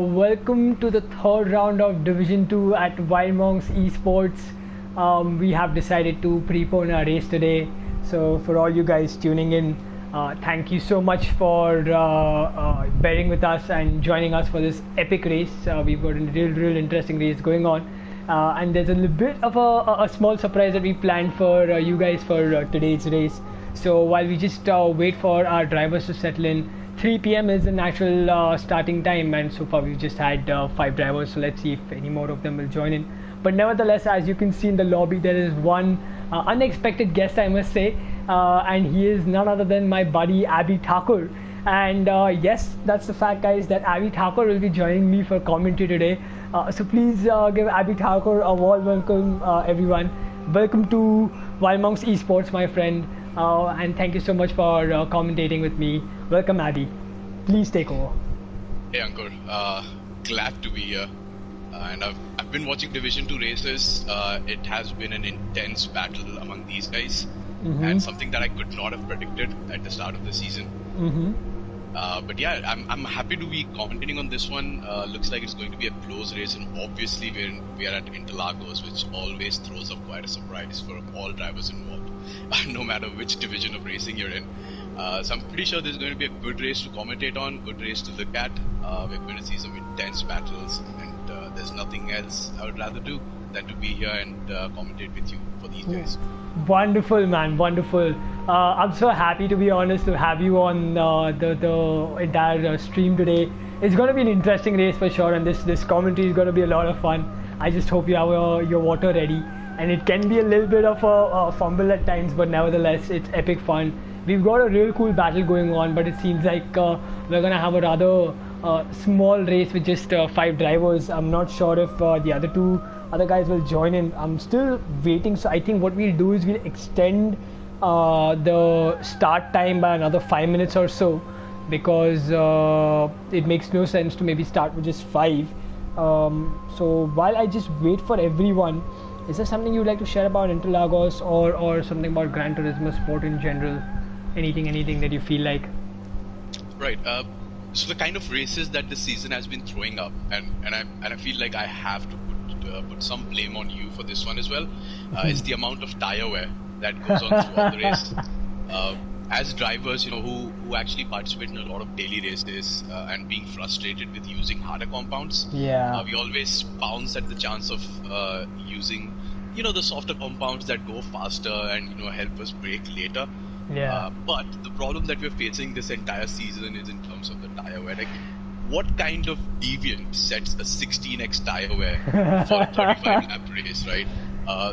Welcome to the third round of Division 2 at Wild Monks Esports. We have decided to prepone our race today. So for all you guys tuning in, thank you so much for bearing with us and joining us for this epic race. We've got a real interesting race going on. And there's a little bit of a small surprise that we planned for you guys for today's race. So while we just wait for our drivers to settle in, 3 p.m. is the natural starting time, and so far we've just had 5 drivers, so let's see if any more of them will join in. But nevertheless, as you can see in the lobby, there is one unexpected guest, I must say, and he is none other than my buddy Abhi Thakur. And yes, that's the fact, guys, that Abhi Thakur will be joining me for commentary today. So please give Abhi Thakur a warm welcome, everyone. Welcome to Wild Monks Esports, my friend. And thank you so much for commentating with me. Welcome, Abhi. Please take over. Hey, Ankur. Glad to be here. And I've been watching Division 2 races. It has been an intense battle among these guys, and something that I could not have predicted at the start of the season. But yeah, I'm happy to be commentating on this one. Looks like it's going to be a close race, and obviously we are at Interlagos, which always throws up quite a surprise for all drivers involved, no matter which division of racing you're in. So I'm pretty sure there's going to be a good race to commentate on, good race to look at. We're going to see some intense battles, and there's nothing else I would rather do than to be here and commentate with you for these days. Wonderful, man, wonderful. I'm so happy, to be honest, to have you on the entire stream today. It's going to be an interesting race for sure, and this commentary is going to be a lot of fun. I just hope you have your water ready, and it can be a little bit of a fumble at times, but nevertheless, it's epic fun. We've got a real cool battle going on, but it seems like we're going to have a rather small race with just 5 drivers. I'm not sure if the other guys will join in. I'm still waiting, so I think what we'll do is we'll extend the start time by another 5 minutes or so, because it makes no sense to maybe start with just 5. So while I just wait for everyone, is there something you'd like to share about Interlagos or something about Gran Turismo sport in general? Anything that you feel like? Right. So the kind of races that this season has been throwing up, and I feel like I have to put some blame on you for this one as well, is the amount of tire wear that goes on throughout the race. As drivers, who actually participate in a lot of daily races and being frustrated with using harder compounds, we always bounce at the chance of using, the softer compounds that go faster and help us brake later. But the problem that we're facing this entire season is in terms of the tire wear. Like, what kind of deviant sets a 16x tire wear for a 35 lap race, right?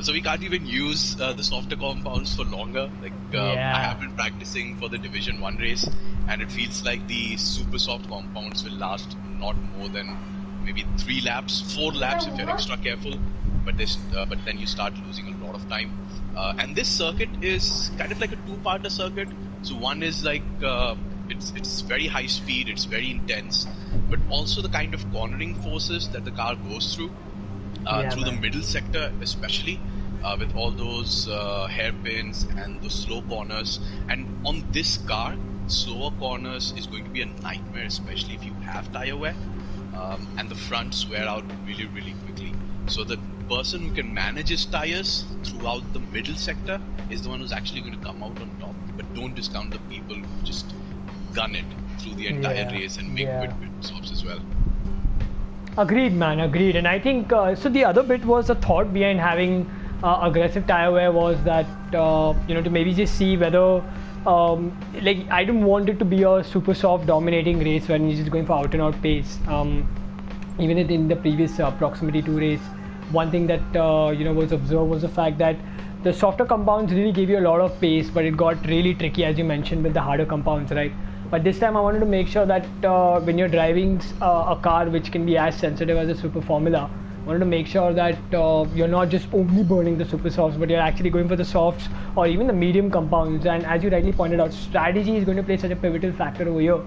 So we can't even use the softer compounds for longer. Like I have been practicing for the Division 1 race, and it feels like the super soft compounds will last not more than maybe 3 laps, 4 laps if you're extra careful. But then you start losing a lot of time. And this circuit is kind of like a 2-parter circuit. So one is like it's very high speed, it's very intense, but also the kind of cornering forces that the car goes through the middle sector, especially with all those hairpins and the slow corners. And on this car, slower corners is going to be a nightmare, especially if you have tire wear, and the fronts wear out really quickly. So the person who can manage his tires throughout the middle sector is the one who's actually going to come out on top. But don't discount the people who just gun it through the entire race and make good stops as well. Agreed, man, agreed. And I think so the other bit was the thought behind having aggressive tire wear was that to maybe just see whether like, I don't want it to be a super soft dominating race when you're just going for out and out pace. Even in the previous proximity 2 race, one thing that was observed was the fact that the softer compounds really gave you a lot of pace, but it got really tricky, as you mentioned, with the harder compounds, right? But this time I wanted to make sure that when you're driving a car which can be as sensitive as a Super Formula, I wanted to make sure that you're not just only burning the super softs, but you're actually going for the softs or even the medium compounds. And as you rightly pointed out, strategy is going to play such a pivotal factor over here.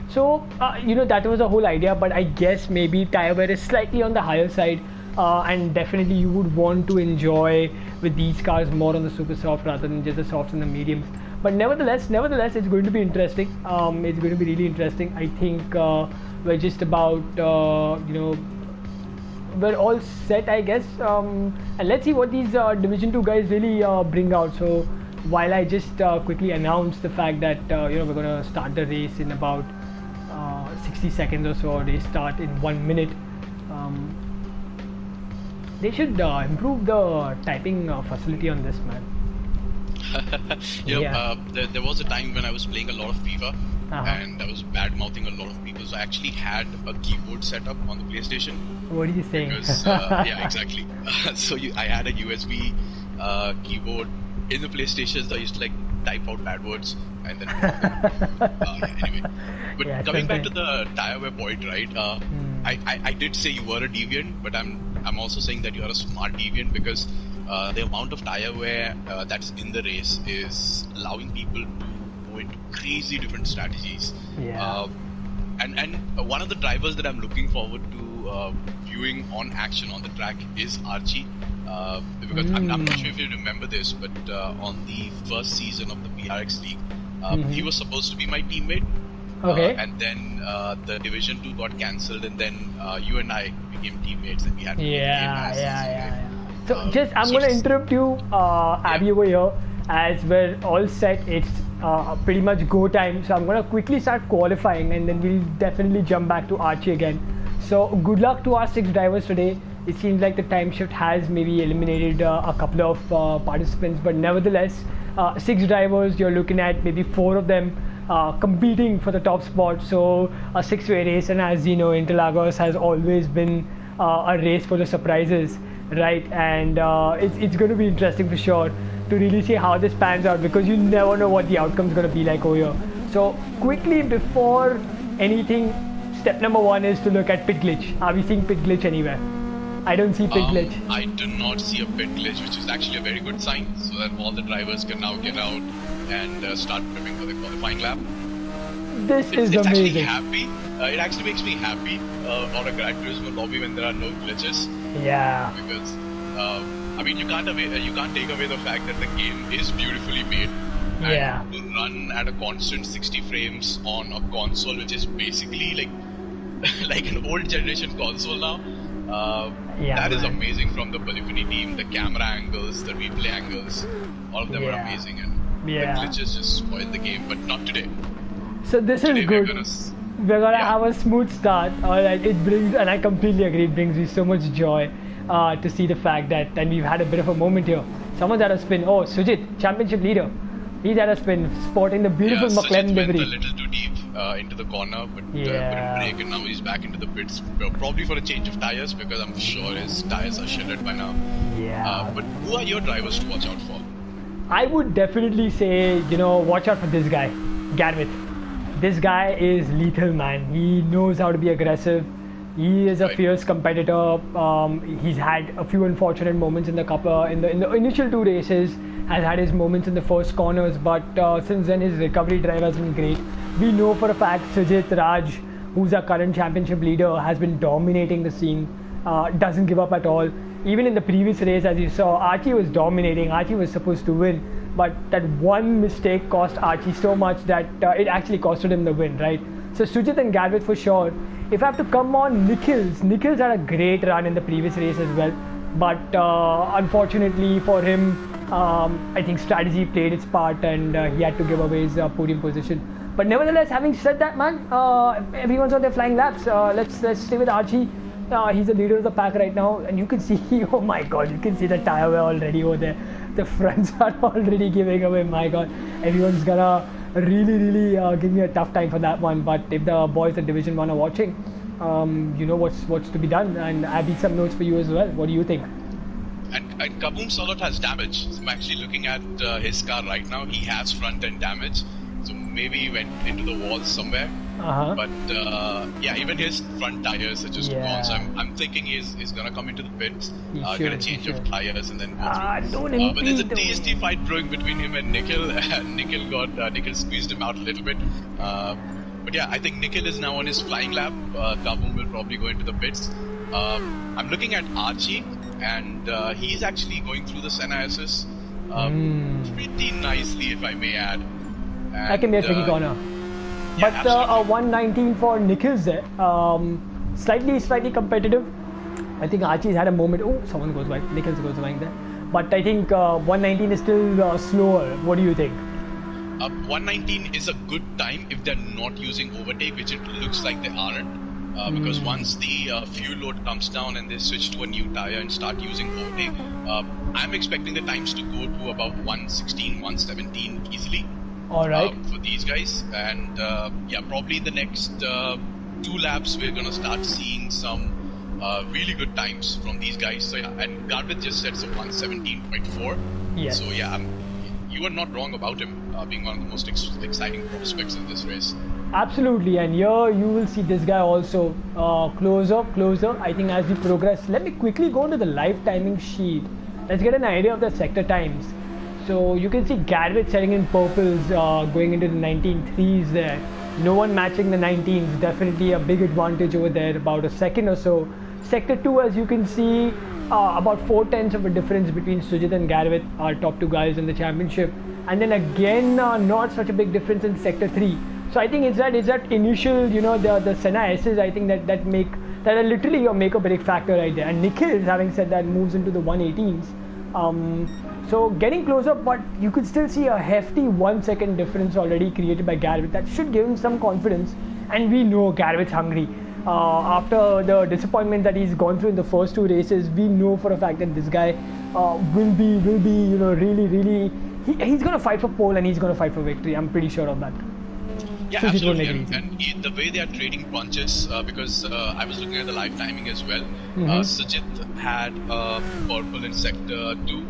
So that was the whole idea, but I guess maybe tire wear is slightly on the higher side. And definitely you would want to enjoy with these cars more on the super soft rather than just the softs and the mediums. But nevertheless, it's going to be interesting. It's going to be really interesting. I think we're just about we're all set, I guess. And let's see what these Division 2 guys really bring out. So while I just quickly announce the fact that we're going to start the race in about 60 seconds or so, they start in 1 minute. They should improve the typing facility on this, man. There was a time when I was playing a lot of FIFA, and I was bad mouthing a lot of people. So I actually had a keyboard set up on the PlayStation. What are you saying? Because, yeah, exactly. I had a USB keyboard in the PlayStation. So I used to type out bad words and then anyway. But coming back to the tire wear point, right? I did say you were a deviant, but I'm also saying that you are a smart deviant, because the amount of tire wear that's in the race is allowing people to go into crazy different strategies. And one of the drivers that I'm looking forward to viewing on action on the track is Archie. Because I'm not sure if you remember this, but on the first season of the PRX League, he was supposed to be my teammate. And then the Division 2 got cancelled, and then you and I became teammates, and we had to So I'm going to interrupt you, Abby, over here, as we're all set. It's pretty much go time. So I'm going to quickly start qualifying, and then we'll definitely jump back to Archie again. So good luck to our 6 drivers today. It seems like the time shift has maybe eliminated a couple of participants, but nevertheless, 6 drivers, you're looking at maybe 4 of them competing for the top spot. So a 6-way race, and as you know, Interlagos has always been a race for the surprises, right? And it's going to be interesting for sure to really see how this pans out, because you never know what the outcome is going to be like over here. So quickly, before anything, step number 1 is to look at pit glitch. Are we seeing pit glitch anywhere? I don't see pit glitch. I do not see a pit glitch, which is actually a very good sign, so that all the drivers can now get out and start prepping for the qualifying lap. This is amazing. It actually makes me happy on a Gran Turismo lobby when there are no glitches. Yeah. Because you can't take away the fact that the game is beautifully made. And to run at a constant 60 frames on a console, which is basically like an old generation console now. That is amazing from the Polyphony team. The camera angles, the replay angles, all of them are amazing, and the glitches just spoil the game, but not today. So this is good. We're gonna have a smooth start. Alright, it brings, and I completely agree, it brings me so much joy to see the fact that, and we've had a bit of a moment here. Someone's at a spin. Oh, Sujit, championship leader. He's at a spin, sporting the beautiful McLaren livery. Went a little too deep into the corner, but couldn't brake, and now he's back into the pits, probably for a change of tires, because I'm sure his tires are shredded by now. But who are your drivers to watch out for? I would definitely say, watch out for this guy, Garvith. This guy is lethal, man. He knows how to be aggressive. He is a fierce competitor. He's had a few unfortunate moments in the initial 2 races. Has had his moments in the first corners, but since then his recovery drive has been great. We know for a fact Sujit Raj, who's our current championship leader, has been dominating the scene. Doesn't give up at all. Even in the previous race, as you saw, Archie was dominating. Archie was supposed to win, but that one mistake cost Archie so much that it actually costed him the win, right? So Sujit and Garvith for sure. If I have to come on Nikhil's had a great run in the previous race as well, but unfortunately for him, I think strategy played its part, and he had to give away his podium position. But nevertheless, having said that, man, everyone's on their flying laps. Let's stay with Archie. He's the leader of the pack right now, and you can see, oh my god, you can see the tire wear already over there. The fronts are already giving away. My god, everyone's gonna really give me a tough time for that one. But if the boys at Division 1 are watching, you know what's to be done, and I beat some notes for you as well. What do you think? And Kaboom Solot has damage. So I'm actually looking at his car right now. He has front end damage, so maybe he went into the wall somewhere. But even his front tires are just gone. So I'm thinking he's gonna come into the pits, get a change of tires, and then go through. But there's a tasty fight brewing between him and Nikhil, and Nikhil squeezed him out a little bit. But yeah, I think Nikhil is now on his flying lap. Kaboom will probably go into the pits. I'm looking at Archie, and he's actually going through the Senna SS. pretty nicely, if I may add. That can be a tricky corner. Yeah, But 119 for Nikhil's there. Slightly competitive. I think Archie's had a moment. Oh, someone goes wide. Nikhil's goes wide there. But I think 119 is still slower. What do you think? 119 is a good time if they're not using overtake, which it looks like they aren't. Because once the fuel load comes down and they switch to a new tire and start using overtake, I'm expecting the times to go to about 116, 117 easily. All right. For these guys. And yeah, probably the next 2 laps we're going to start seeing some really good times from these guys. So yeah, and Garvit just said some 117.4. Yes. So yeah, you are not wrong about him being one of the most exciting prospects in this race. Absolutely, and here you will see this guy also closer. I think as we progress, let me quickly go into the live timing sheet. Let's get an idea of the sector times. So you can see Garrett setting in purples, going into the 19.3s there. No one matching the 19s, definitely a big advantage over there, about a second or so. Sector 2, as you can see, about 4/10 of a difference between Sujit and Garrett, our top 2 guys in the championship. And then again, not such a big difference in Sector 3. So I think it's that initial, the Senna S's, I think that are literally your make or break factor right there. And Nikhil, having said that, moves into the 118s. So getting closer, but you could still see a hefty 1 second difference already created by Garrett. That should give him some confidence. And we know Garrett's hungry. After the disappointment that he's gone through in the first 2 races, we know for a fact that this guy will be, really. He's going to fight for pole and he's going to fight for victory. I'm pretty sure of that. Yeah, Sujit absolutely. And the way they are trading punches, because I was looking at the live timing as well. Sujit had purple in sector 2.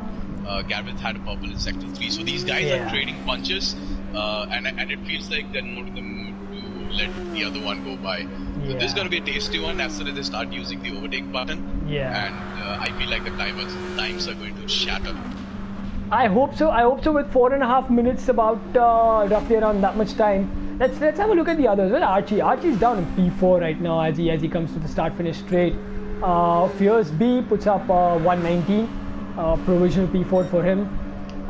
Garvit had a purple in sector 3. So these guys are trading punches, and it feels like they're not in the mood to let the other one go by. So this is going to be a tasty one as soon as they start using the overtake button. Yeah. And I feel like the times are going to shatter. I hope so. With 4.5 minutes, about roughly around that much time. Let's have a look at the others. Well, Archie's down in P4 right now as he comes to the start-finish straight. Fierce B puts up 119, provisional P4 for him.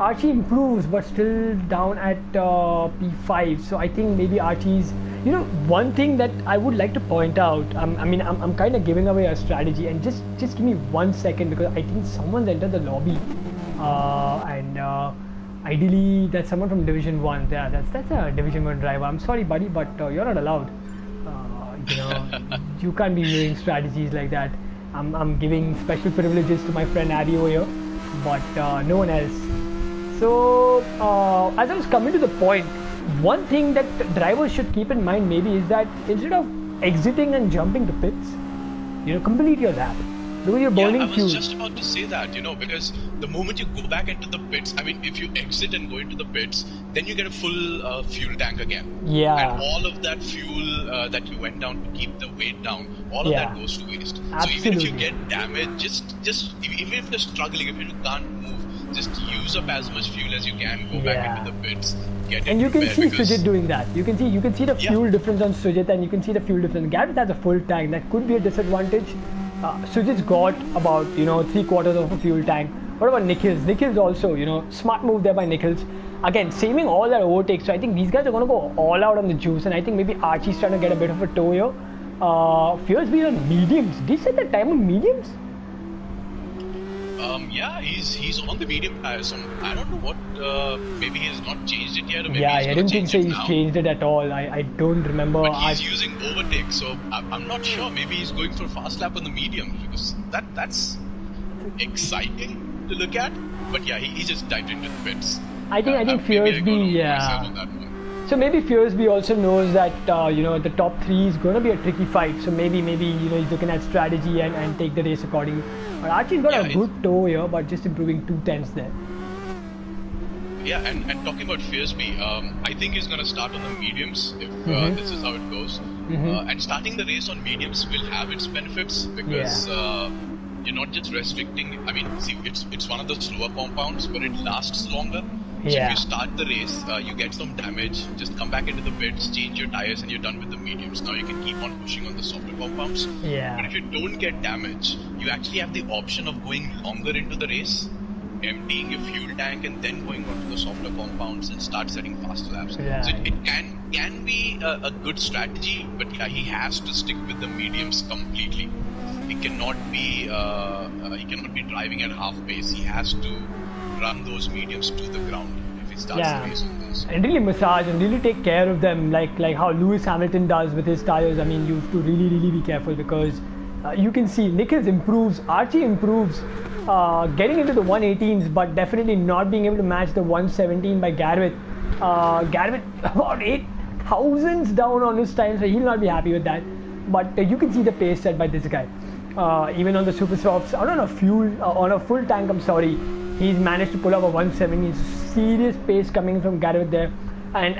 Archie improves, but still down at P5. So I think maybe Archie's. One thing that I would like to point out. I'm kind of giving away a strategy, and just give me 1 second because I think someone's entered the lobby, ideally that's someone from Division 1. Yeah, that's a Division 1 driver. I'm sorry, buddy, but you're not allowed. You can't be doing strategies like that. I'm giving special privileges to my friend Adio here, but no one else. So as I was coming to the point, one thing that drivers should keep in mind maybe is that instead of exiting and jumping to pits, complete your lap. Because you're burning fuel. I was just about to say that, because the moment you go back into the pits, if you exit and go into the pits, then you get a full fuel tank again. Yeah. And all of that fuel that you went down to keep the weight down, all of that goes to waste. Absolutely. So even if you get damaged, just even if you're struggling, if you can't move, just use up as much fuel as you can, go back into the pits, and you can see Sujit doing that. You can see the fuel difference on Sujit, and you can see the fuel difference. Garrett has a full tank. That could be a disadvantage. Sujit's got about 3/4 of a fuel tank. What about Nikhil's? Nikhil's also, smart move there by Nikhil's. Again, saving all that overtakes. So I think these guys are going to go all out on the juice, and I think maybe Archie's trying to get a bit of a toe here. Fierce being on mediums. Did he set the time on mediums? Yeah, he's on the medium tire. So I don't know what. Maybe he's not changed it yet. Or maybe I didn't think so. He's now. Changed it at all. I don't remember. But he's using overtake, so I'm not sure. Maybe he's going for a fast lap on the medium because that's exciting to look at. But yeah, he just dived into the pits. I think Fierce B. So maybe Fierce B also knows that the top 3 is going to be a tricky fight. So maybe he's looking at strategy and take the race accordingly. But Archie's got a good toe here, but just improving 2/10 there. Yeah, and talking about Fierce B, I think he's going to start on the mediums if this is how it goes. And starting the race on mediums will have its benefits because you're not just restricting. It's one of the slower compounds, but it lasts longer. So if you start the race, you get some damage, just come back into the pits, change your tires, and you're done with the mediums. Now you can keep on pushing on the softer compounds. Yeah. But if you don't get damage, you actually have the option of going longer into the race. emptying your fuel tank and then going onto the softer compounds and start setting faster laps. Yeah. So it can be a good strategy, but yeah, he has to stick with the mediums completely. He cannot be driving at half pace. He has to run those mediums to the ground if he starts the race on those. And really massage and really take care of them, like how Lewis Hamilton does with his tires. I mean, you have to really be careful, because you can see Nikhil improves, Archie improves, getting into the 118s, but definitely not being able to match the 117 by Garvit. Garvit about 8,000s down on his time, so he'll not be happy with that. But you can see the pace set by this guy. Even on the super softs, on a full tank, I'm sorry, he's managed to pull up a 170. Serious pace coming from Garvit there. And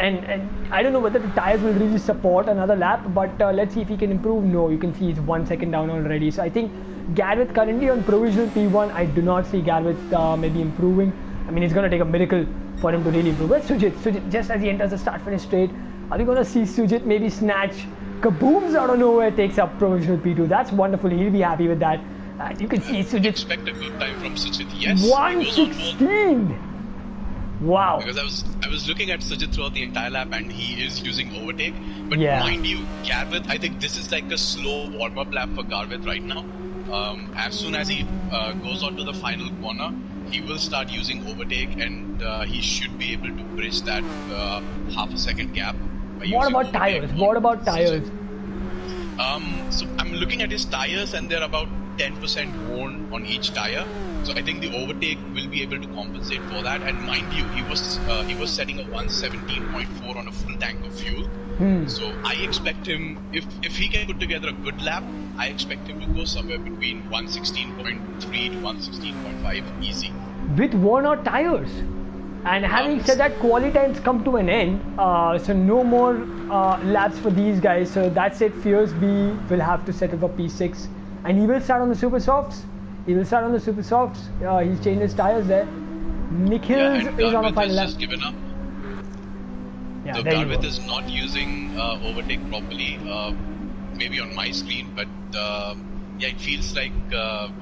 I don't know whether the tires will really support another lap, but let's see if he can improve. No, you can see he's 1 second down already. So I think Garvit currently on provisional P1. I do not see Garvit maybe improving. I mean, it's going to take a miracle for him to really improve. But Sujit, just as he enters the start-finish straight, are we going to see Sujit maybe snatch kabooms out of nowhere, takes up provisional P2? That's wonderful. He'll be happy with that. And you can see Sujit. Expect a good time from Sujit. Yes. 116. Wow. Because I was looking at Sujit throughout the entire lap, and he is using overtake. But mind you, Garvit, I think this is like a slow warm-up lap for Garvit right now. As soon as he goes on to the final corner, he will start using overtake, and he should be able to bridge that half a second gap. What about tires? So I'm looking at his tires, and they're about 10% worn on each tire. So I think the overtake will be able to compensate for that. And mind you, he was setting a 117.4 on a full tank of fuel. So I expect him, if he can put together a good lap, I expect him to go somewhere between 116.3 to 116.5 easy. With worn out tires. And having said that, quali times come to an end, so no more laps for these guys. So that's it. Fierce B will have to settle for P6, and he will start on the super softs. He's changed his tires there. Nikhil is on a final lap. Just given up. Yeah, so Garvit is not using overtake properly, maybe on my screen, but it feels like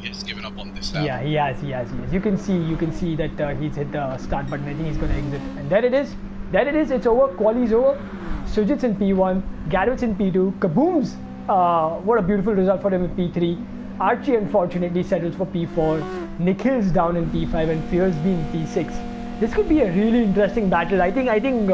he's given up on this lap. Yeah, he has. You can see that he's hit the start button. I think he's going to exit. And there it is. It's over. Quali's over. Sujit's in P1. Garvit's in P2. Kabooms. What a beautiful result for him in P3. Archie unfortunately settles for P4. Nikhil's down in P5 and Fierce being P6. This could be a really interesting battle. I think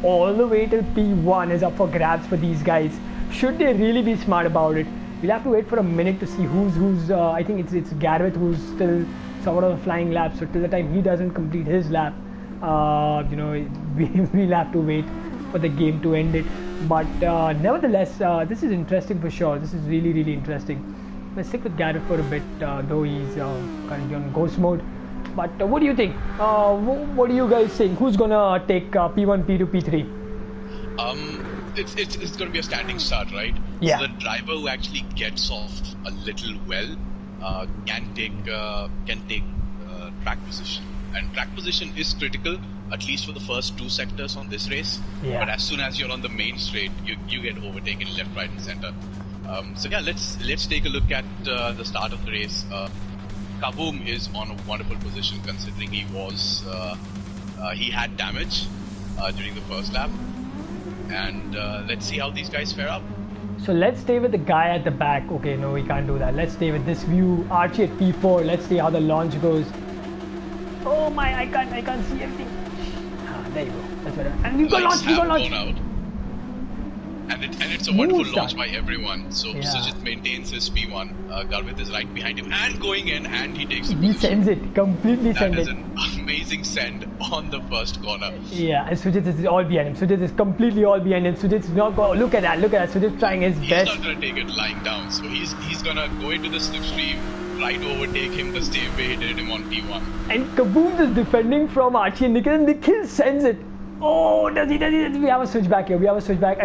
all the way till P1 is up for grabs for these guys. Should they really be smart about it? We'll have to wait for a minute to see who's. I think it's Garvit who's still somewhat of a flying lap. So till the time he doesn't complete his lap, we'll have to wait for the game to end it. But nevertheless, this is interesting for sure. This is really interesting. Let's stick with Garvit for a bit, though he's currently on ghost mode. But what do you think? What do you guys think? Who's gonna take P1, P2, P3? It's going to be a standing start, right? Yeah. So the driver who actually gets off a little well can take track position, and track position is critical, at least for the first two sectors on this race. Yeah. But as soon as you're on the main straight, you get overtaken left, right, and center. So yeah, let's take a look at the start of the race. Kaboom is on a wonderful position considering he had damage during the first lap. And let's see how these guys fare up. So let's stay with the guy at the back. Okay, no, we can't do that. Let's stay with this view. Archie at P4. Let's see how the launch goes. Oh my, I can't see everything. There you go. That's better. And we got launch. And it's a wonderful launch by everyone. So Sujit maintains his P1. Garvit is right behind him and going in, and he takes the position. He sends it. Completely sends it. That is an amazing send on the first corner. Yeah, and Sujit is all behind him. Sujit is completely all behind him. Sujit's not going. Look at that. Sujit's trying his best. He's not going to take it lying down. So he's going to go into the slipstream, try to overtake him the same way he did him on P1. And Kaboom is defending from Archie and Nikhil, and Nikhil sends it. Oh, does he? We have a switchback here. And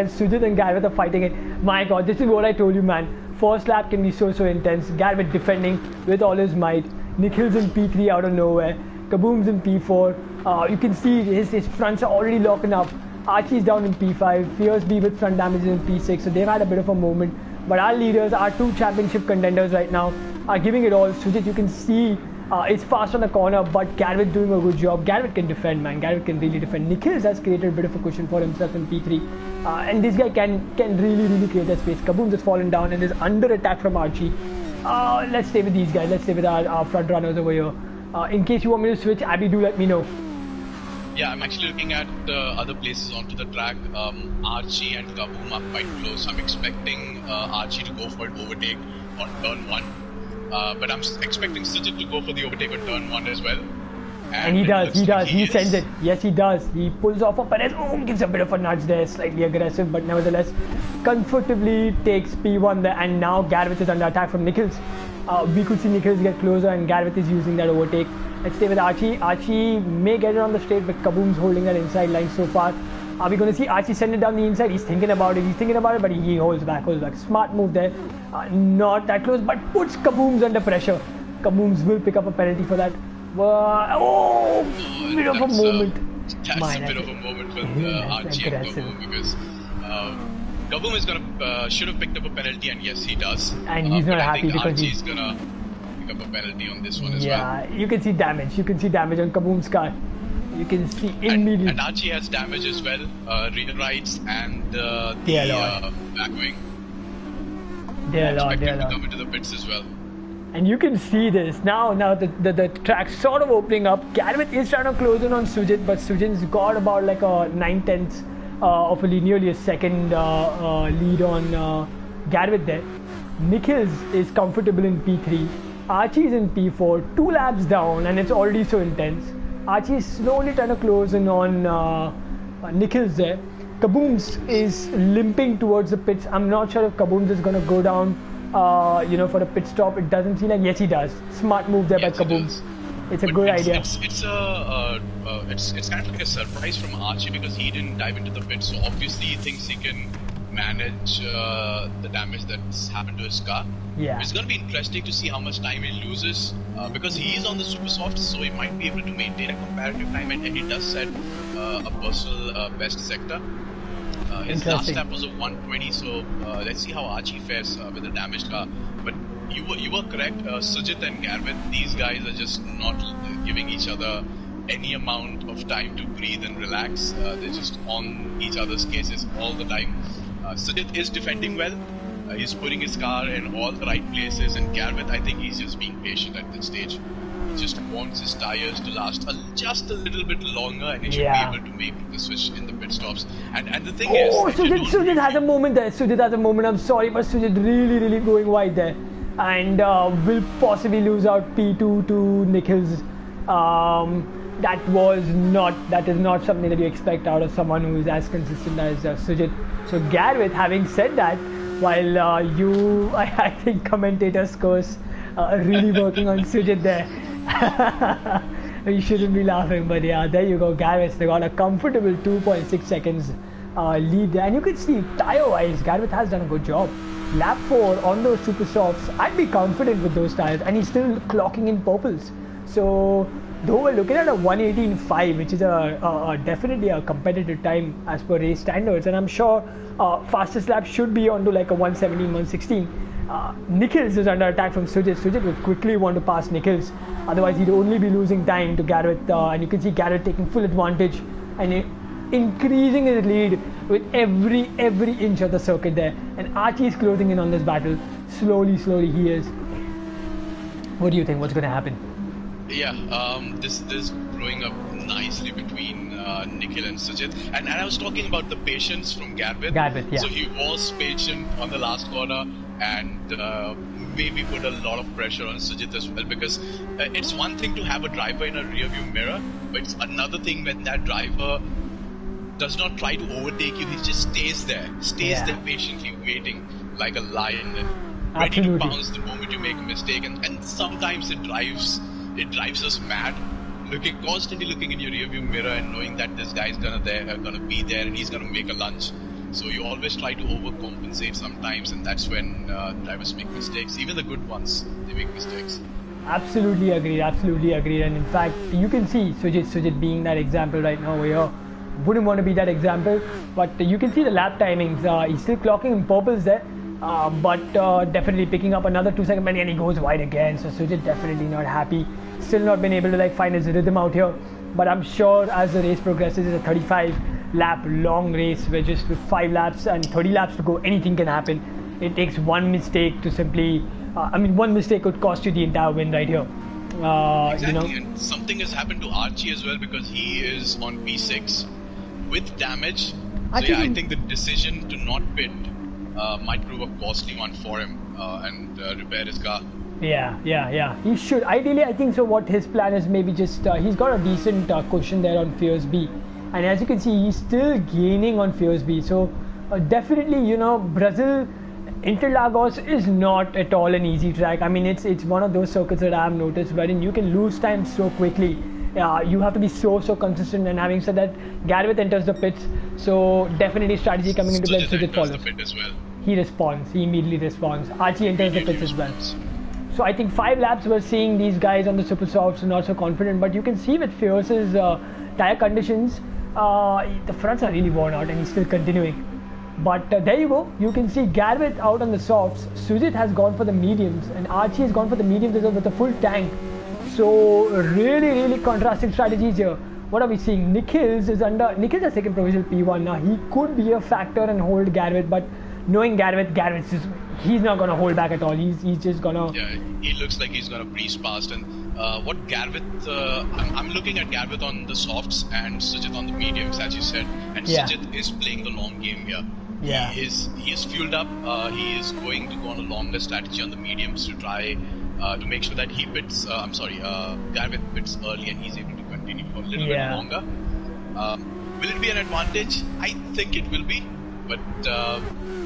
Sujit and Garvit are fighting it. My God, this is what I told you, man. First lap can be so intense. Garvit defending with all his might. Nikhil's in P3 out of nowhere. Kaboom's in P4. You can see his fronts are already locking up. Archie's down in P5. Fierce B with front damage in P6. So they've had a bit of a moment. But our leaders, our two championship contenders right now, are giving it all. Sujit, you can see is fast on the corner, but Garvit doing a good job. Garvit can defend, man. Garvit can really defend. Nikhils has created a bit of a cushion for himself in P3, and this guy can really create that space. Kaboom has fallen down and is under attack from Archie. Let's stay with these guys. Let's stay with our front runners over here. In case you want me to switch, Abby, do let me know. Yeah, I'm actually looking at other places onto the track. Archie and Kaboom are quite close. I'm expecting Archie to go for an overtake on turn 1. But I'm expecting Sujit to go for the overtake on turn 1 as well. And he does. He sends it. Yes, he does. He pulls off a Perez. Gives a bit of a nudge there. Slightly aggressive, but nevertheless comfortably takes P1 there. And now Garvit is under attack from Nikhils. We could see Nikhils get closer and Garvit is using that overtake. Let's stay with Archie. Archie may get it on the straight, but Kaboom's holding that inside line so far. Are we going to see Archie send it down the inside? He's thinking about it, but he holds back. Smart move there. Not that close, but puts Kabooms under pressure. Kabooms will pick up a penalty for that. Bit of a moment. That's a bit of a moment with Archie and Kaboom, because Kaboom is should have picked up a penalty, and yes, he does. And he's not happy because Archie's gonna pick up a penalty on this one as well. Yeah, you can see damage. You can see damage on Kaboom's car. You can see immediately. And Archie has damage as well. Rear rights and the back wing. Dear Lord. To come into the pits as well. And you can see this now the track's sort of opening up. Garvit is trying to close in on Sujit, but Sujit's got about like a 9/10 of a lead, nearly a second lead on Garvit there. Nikhils is comfortable in P3. Archie's in P4, 2 laps down, and it's already so intense. Archie is slowly trying to close in on Nikhils there. Kabooms is limping towards the pits. I'm not sure if Kabooms is going to go down for a pit stop. It doesn't seem like. Yes, he does. Smart move there by Kabooms. It's a good idea. It's kind of like a surprise from Archie, because he didn't dive into the pit, so obviously he thinks he can manage the damage that's happened to his car. Yeah. It's going to be interesting to see how much time he loses, because he is on the super soft, so he might be able to maintain a comparative time, and he does set a personal best sector. His last lap was a 120, so let's see how Archie fares with the damaged car. But you were correct, Sujit and Garvit, these guys are just not giving each other any amount of time to breathe and relax. They're just on each other's cases all the time. Sujit is defending well. He's putting his car in all the right places, and Garvit, I think he's just being patient at this stage. He just wants his tires to last just a little bit longer, and he should be able to make the switch in the pit stops. And the thing is, Sujit has a moment there. Sujit has a moment. I'm sorry, but Sujit really going wide there, and will possibly lose out P2 to Nikhils. That is not something that you expect out of someone who is as consistent as Sujit. So Garvit, having said that, while I think commentator scores really working on Sujit there. You shouldn't be laughing, but yeah, there you go. Garvit, they got a comfortable 2.6 seconds lead there, and you can see tire-wise, Garvit has done a good job. Lap 4 on those super softs, I'd be confident with those tires, and he's still clocking in purples. So though we're looking at a 1:18.5, which is definitely a competitive time as per race standards, and I'm sure fastest lap should be onto like a 1:17, 1:16. Nikhils is under attack from Sujit. Sujit would quickly want to pass Nikhils, otherwise he'd only be losing time to Garvit, and you can see Garvit taking full advantage and increasing his lead with every inch of the circuit there. And Archie is closing in on this battle. Slowly he is. What do you think? What's going to happen? Yeah, this is growing up nicely between Nikhil and Sujit, and I was talking about the patience from Garvit. Yeah. So he was patient on the last corner, and maybe put a lot of pressure on Sujit as well, because it's one thing to have a driver in a rear view mirror, but it's another thing when that driver does not try to overtake you. He just stays there patiently waiting like a lion, ready to pounce the moment you make a mistake, and sometimes it drives us mad, constantly looking in your rearview mirror and knowing that this guy is gonna be there and he's gonna make a lunge. So you always try to overcompensate sometimes, and that's when drivers make mistakes. Even the good ones, they make mistakes. Absolutely agreed. And in fact, you can see Sujit being that example right now. Where wouldn't want to be that example, but you can see the lap timings. He's still clocking in purples there. but definitely picking up another 2 second penalty, and he goes wide again. So Sujit definitely not happy. Still not been able to like find his rhythm out here. But I'm sure as the race progresses, it's a 35 lap long race where just with 5 laps and 30 laps to go, anything can happen. It takes one mistake to simply, one mistake could cost you the entire win right here. Exactly, and something has happened to Archie as well because he is on P6 with damage. So yeah, I think the decision to not pit might prove a costly one for him and repair his car. Yeah. He should. Ideally, I think so. What his plan is, maybe just he's got a decent cushion there on Fierce B, and as you can see, he's still gaining on Fierce B. So definitely, Brazil, Interlagos is not at all an easy track. I mean, it's one of those circuits that I've noticed wherein you can lose time so quickly. You have to be so consistent. And having said that, Garveth enters the pits, so definitely strategy coming into play. Sujit follows. The pit as well. He responds. He immediately responds. Archie enters the pits as well. So I think 5 laps we're seeing these guys on the super softs not so confident, but you can see with Fierce's tire conditions, the fronts are really worn out and he's still continuing. But there you go, you can see Garveth out on the softs, Sujit has gone for the mediums, and Archie has gone for the mediums as well with a full tank. So really contrasting strategies here. What are we seeing? Nikhils has taken provisional P1 now. He could be a factor and hold Garveth, but knowing Garveth he's not gonna hold back at all. He's just gonna. Yeah, he looks like he's gonna breeze past. And what Garveth, I'm looking at Garveth on the softs and Sujit on the mediums, as you said. And Sujit is playing the long game here. Yeah. He is fueled up. He is going to go on a longer strategy on the mediums to try to make sure that he pits. Garveth pits early and he's able to continue for a little bit longer. Will it be an advantage? I think it will be. But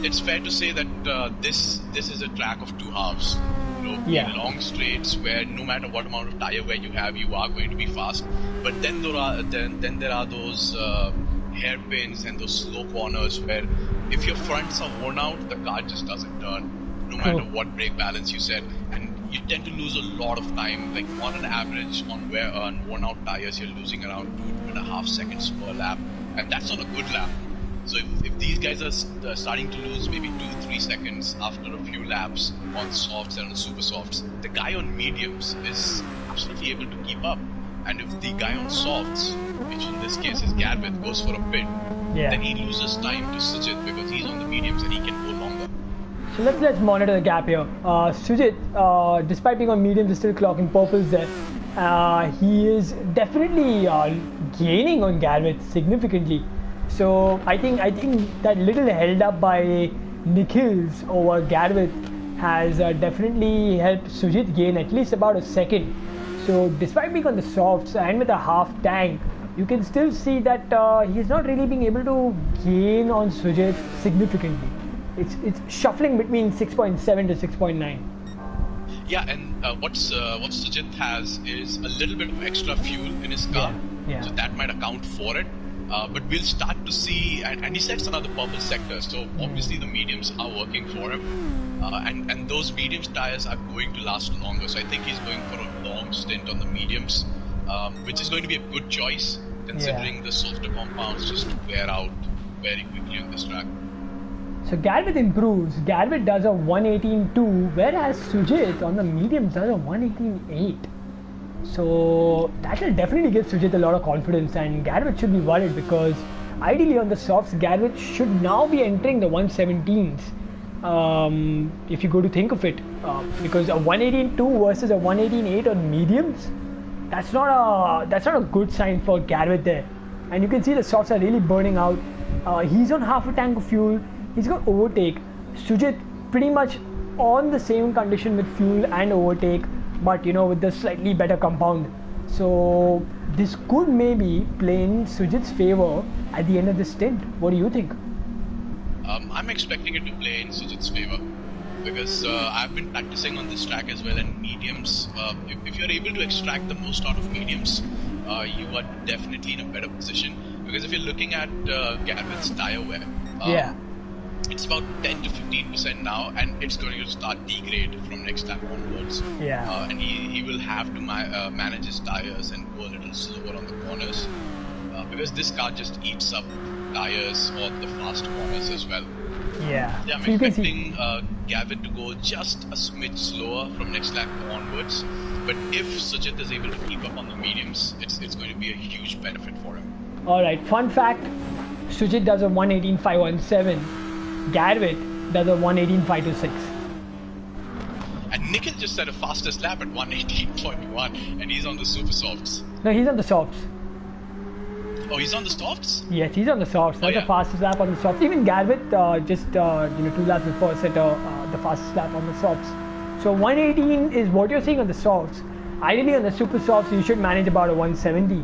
it's fair to say that this is a track of two halves. Long straights where no matter what amount of tire wear you have, you are going to be fast. But then there are those hairpins and those slow corners where if your fronts are worn out, the car just doesn't turn, no matter what brake balance you set, and you tend to lose a lot of time. Like on an average, on worn out tires, you're losing around 2.5 seconds per lap, and that's not a good lap. So if these guys are starting to lose maybe 2-3 seconds after a few laps on softs and on super softs, the guy on mediums is absolutely able to keep up. And if the guy on softs, which in this case is Garveth, goes for a pit, then he loses time to Sujit because he's on the mediums and he can go longer. So let's monitor the gap here. Sujit, despite being on mediums, is still clocking purples there. He is definitely gaining on Garveth significantly. So I think that little held up by Nikhils over Garveth has definitely helped Sujit gain at least about a second. So despite being on the softs and with a half tank, you can still see that he's not really being able to gain on Sujit significantly. It's shuffling between 6.7 to 6.9. Yeah, and what Sujit has is a little bit of extra fuel in his car, so that might account for it. But we'll start to see, and he sets another purple sector, so obviously the mediums are working for him, and those mediums tires are going to last longer. So I think he's going for a long stint on the mediums, which is going to be a good choice considering the softer compounds just wear out very quickly on this track. So Garveth improves. Garveth does a 118.2, whereas Sujit on the mediums does a 118.8. So that will definitely give Sujit a lot of confidence, and Garveth should be worried because ideally on the softs, Garveth should now be entering the 117s. If you go to think of it, because a 118.2 versus a 118.8 on mediums, that's not a good sign for Garveth there. And you can see the softs are really burning out. He's on half a tank of fuel. He's got overtake. Sujit pretty much on the same condition with fuel and overtake, but with the slightly better compound. So this could maybe play in Sujit's favor at the end of the stint. What do you think? I'm expecting it to play in Sujit's favor because I've been practicing on this track as well, and mediums, if you're able to extract the most out of mediums, you are definitely in a better position. Because if you're looking at Garveth's tire wear, it's about 10 to 15% now, and it's going to start degrade from next lap onwards. And he will have to manage his tires and go a little slower on the corners because this car just eats up tires or the fast corners as well. Yeah. Yeah, I'm So you can see. expecting Gavin to go just a smidge slower from next lap onwards. But if Sujit is able to keep up on the mediums, it's going to be a huge benefit for him. All right. Fun fact: Sujit does a 118.517. Garrett does a 118.526. And Nikhil just had a fastest lap at 118.1, and he's on the super softs. No, he's on the softs. Oh, he's on the softs? Yes, he's on the softs. That's yeah. the fastest lap on the softs. Even Garrett, just 2 laps before, set the fastest lap on the softs. So 118 is what you're seeing on the softs. Ideally on the super softs, you should manage about a 170.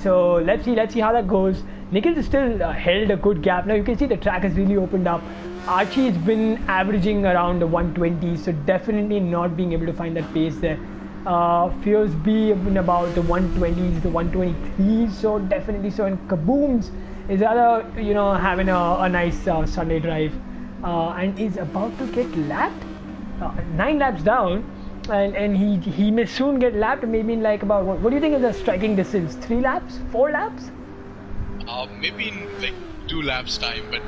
So let's see how that goes. Nikhil still held a good gap. Now you can see the track has really opened up. Archie has been averaging around the 120, so definitely not being able to find that pace there. Fears B in about the 120s, the 123s, so definitely so. And Kabooms is rather, having a nice Sunday drive, and is about to get lapped, 9 laps down, and he may soon get lapped. Maybe in like about what do you think is the striking distance? 3 laps, 4 laps? Maybe in like 2 laps time, but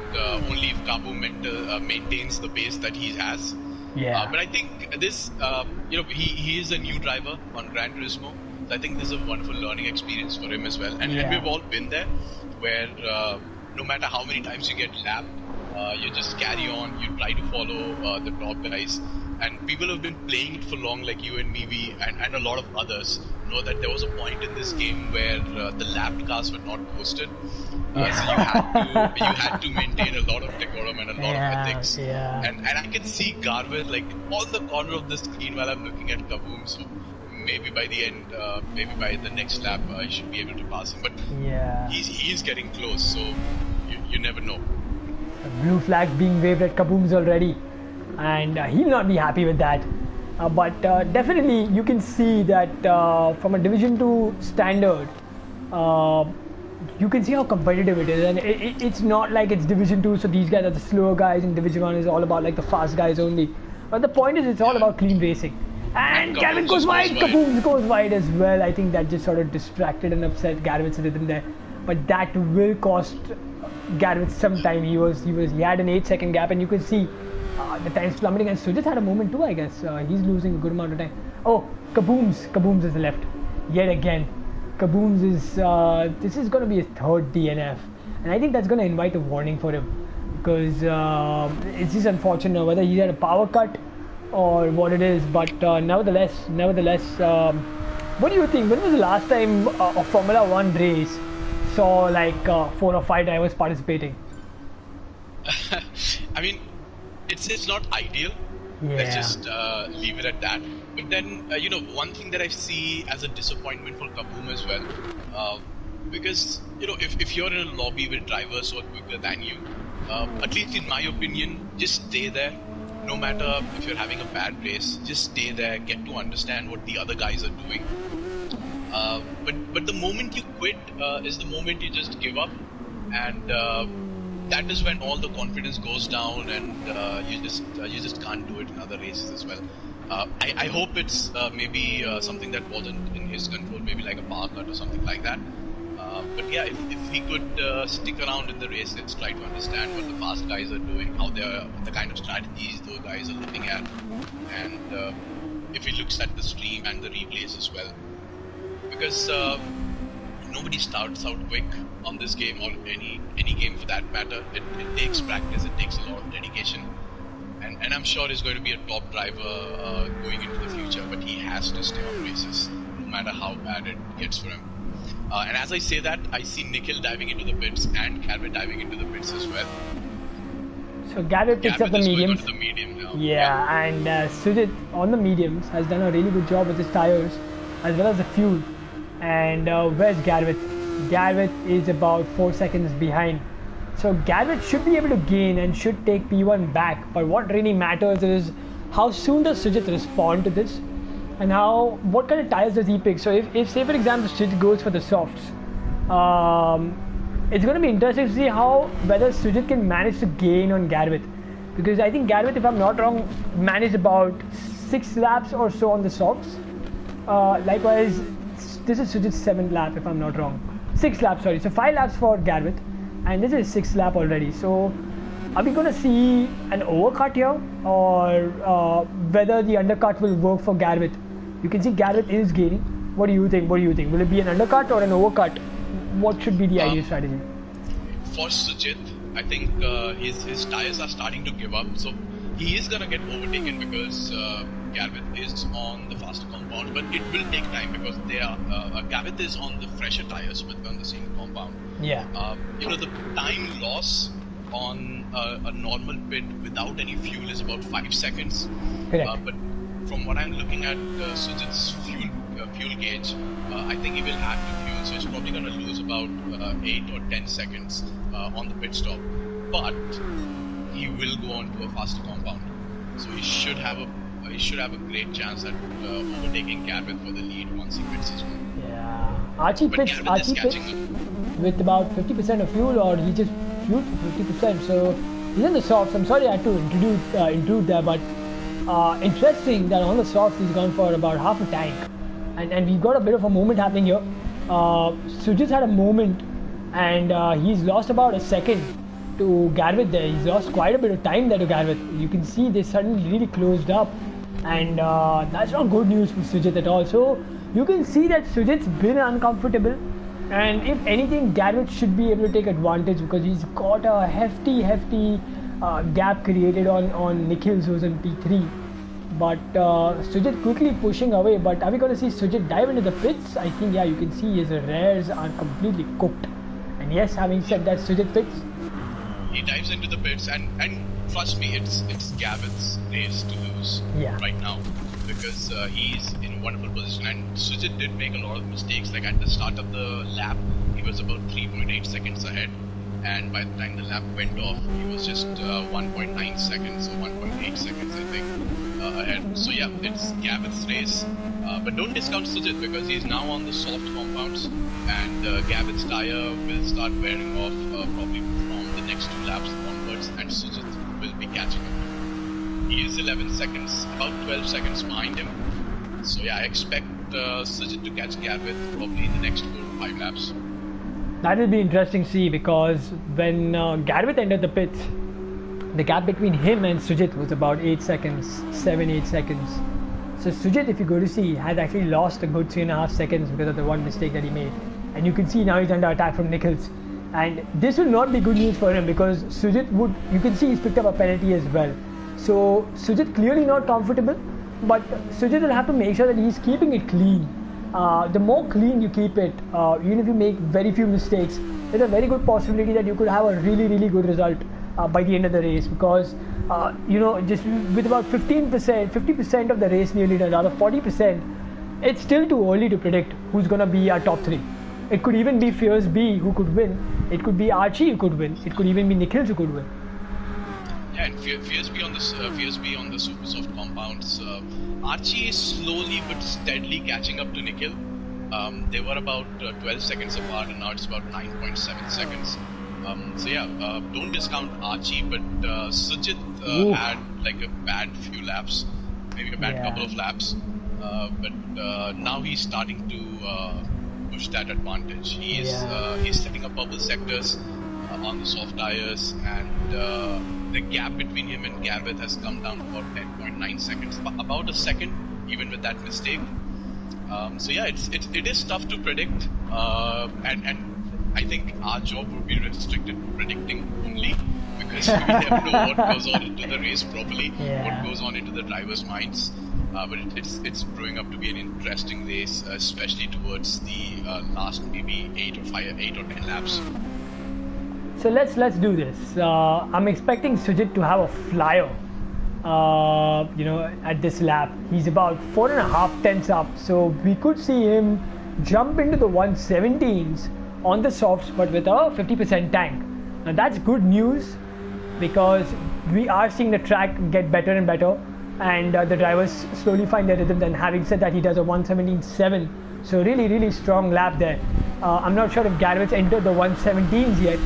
only if Kaboom maintains the pace that he has. Yeah. But I think this, he is a new driver on Gran Turismo. So I think this is a wonderful learning experience for him as well. And we've all been there, where no matter how many times you get lapped, you just carry on, you try to follow the top guys. And people have been playing it for long, like you and me, and a lot of others know that there was a point in this game where the lapped cars were not posted. So you had to maintain a lot of decorum and a lot of ethics. Yeah. And I can see Garvin like on the corner of the screen while I'm looking at Kaboom. So maybe by the end, maybe by the next lap, I should be able to pass him. But he's getting close, so you never know. A blue flag being waved at Kaboom's already, and he'll not be happy with that. But definitely you can see that from a Division 2 standard, you can see how competitive it is, and it's not like it's Division 2, so these guys are the slower guys, and Division 1 is all about like the fast guys only. But the point is, it's all about clean racing. And Gavin goes wide, Kaboom goes wide as well. I think that just sort of distracted and upset Garrett's rhythm there. But that will cost Garrett some time. He had an 8-second gap, and you can see the time's plummeting. And Sujit had a moment too, I guess. He's losing a good amount of time. Oh, Kaboom's is left yet again. Kaboom's is this is going to be his 3rd DNF, and I think that's going to invite a warning for him, because it's just unfortunate whether he had a power cut or what it is. But nevertheless, what do you think? When was the last time a Formula 1 race saw like 4 or 5 drivers participating? I mean, it's not ideal. Let's just leave it at that. But then, one thing that I see as a disappointment for Kaboom as well, because, if you're in a lobby with drivers who are quicker than you, at least in my opinion, just stay there. No matter if you're having a bad race, just stay there, get to understand what the other guys are doing. But the moment you quit is the moment you just give up, and that is when all the confidence goes down, and you just can't do it in other races as well. I hope it's maybe something that wasn't in his control, maybe like a power cut or something like that. But yeah, if he could stick around in the races, try to understand what the fast guys are doing, how the kind of strategies those guys are looking at, and if he looks at the stream and the replays as well, because nobody starts out quick on this game, or any game for that matter. It takes practice, it takes a lot of dedication, and I'm sure he's going to be a top driver going into the future, but he has to stay on races no matter how bad it gets for him. And as I say that, I see Nikhil diving into the pits and Garrett diving into the pits as well. So Garrett picks up the mediums. The medium now. Yeah, and Sujit on the mediums has done a really good job with his tires as well as the fuel. And where's Garrett? Garrett is about 4 seconds behind. So Garrett should be able to gain and should take P1 back. But what really matters is how soon does Sujit respond to this, and what kind of tires does he pick. So if say for example Sujit goes for the softs, it's going to be interesting to see whether Sujit can manage to gain on Garrett, because I think Garrett, if I'm not wrong, managed about 6 laps or so on the softs. Likewise, this is Sujit's 7th lap, if I'm not wrong. 6 laps, sorry. So 5 laps for Garrett, and this is 6th lap already. So are we going to see an overcut here, or whether the undercut will work for Garvit? You can see Garvit is gaining. What do you think? What do you think? Will it be an undercut or an overcut? What should be the ideal strategy? For Sujit, I think his tires are starting to give up, so he is gonna get overtaken because Garvit is on the faster compound, but it will take time because they are Garvit is on the fresher tires but on the same compound. Yeah. The time loss on a normal pit without any fuel is about 5 seconds. Correct. But from what I'm looking at Sujit's fuel gauge, I think he will add to fuel, so he's probably going to lose about 8 or 10 seconds on the pit stop. But he will go on to a faster compound, so he should have a great chance at overtaking Garvit for the lead once he pits as well. Yeah. Archie pits with about 50% of fuel, or he just fueled for 50%. So he's in the softs. I'm sorry I had to intrude there, but interesting that on the softs he's gone for about half a tank. And we've got a bit of a moment happening here. Sujit had a moment, and he's lost about a second to Garvit there. He's lost quite a bit of time there to Garvit. You can see they suddenly really closed up, and that's not good news for Sujit at all. So you can see that Sujit's been uncomfortable, and if anything, Garvit should be able to take advantage because he's got a hefty gap created on Nikhil, who's in P3. But Sujit quickly pushing away. But are we going to see Sujit dive into the pits? I think, yeah, you can see his rears are completely cooked. And yes, having said that, Sujit pits. He dives into the pits, and trust me, it's Garvit's race to lose right now because he's in a wonderful position. And Sujit did make a lot of mistakes. Like at the start of the lap, he was about 3.8 seconds ahead. And by the time the lap went off, he was just 1.9 seconds or 1.8 seconds, I think, ahead. So yeah, it's Garvit's race. But don't discount Sujit because he's now on the soft compounds, and Garvit's tire will start wearing off probably from the next 2 laps onwards, and Sujit will be catching him. He is 11 seconds, about 12 seconds behind him. So yeah, I expect Sujit to catch Garvit probably in the next 4 to 5 laps. That will be interesting to see because when Garvit entered the pits, the gap between him and Sujit was about 8 seconds, 7-8 seconds. So Sujit, if you go to see, has actually lost a good 3.5 seconds because of the one mistake that he made. And you can see now he's under attack from Nichols. And this will not be good news for him because Sujit would, you can see he's picked up a penalty as well. So Sujit clearly not comfortable, but Sujit will have to make sure that he's keeping it clean. The more clean you keep it, even if you make very few mistakes, there's a very good possibility that you could have a really good result by the end of the race because just with about 50% of the race nearly done, out of 40%, it's still too early to predict who's going to be our top 3. It could even be Fierce B who could win, it could be Archie who could win, it could even be Nikhil who could win. Yeah, and Fierce B on the super soft compounds. Archie is slowly but steadily catching up to Nikhil. They were about 12 seconds apart, and now it's about 9.7 seconds. So yeah, don't discount Archie, but Sujit had like a bad few laps, maybe a bad couple of laps. But now he's starting to push that advantage. He's setting up bubble sectors on the soft tires, and the gap between him and Garvit has come down to about 10.9 seconds, about a second, even with that mistake. So yeah, it is tough to predict, and I think our job would be restricted to predicting only because we never know what goes on into the race properly, what goes on into the drivers' minds. But it's brewing up to be an interesting race, especially towards the last maybe 8 or 10 laps. So let's do this. I'm expecting Sujit to have a flyer. At this lap, he's about 4.5 tenths up, so we could see him jump into the 117s on the softs, but with a 50% tank. Now that's good news because we are seeing the track get better and better, and the drivers slowly find their rhythm. And having said that, he does a 117.7, so really strong lap there. I'm not sure if Garvit's entered the 117s yet.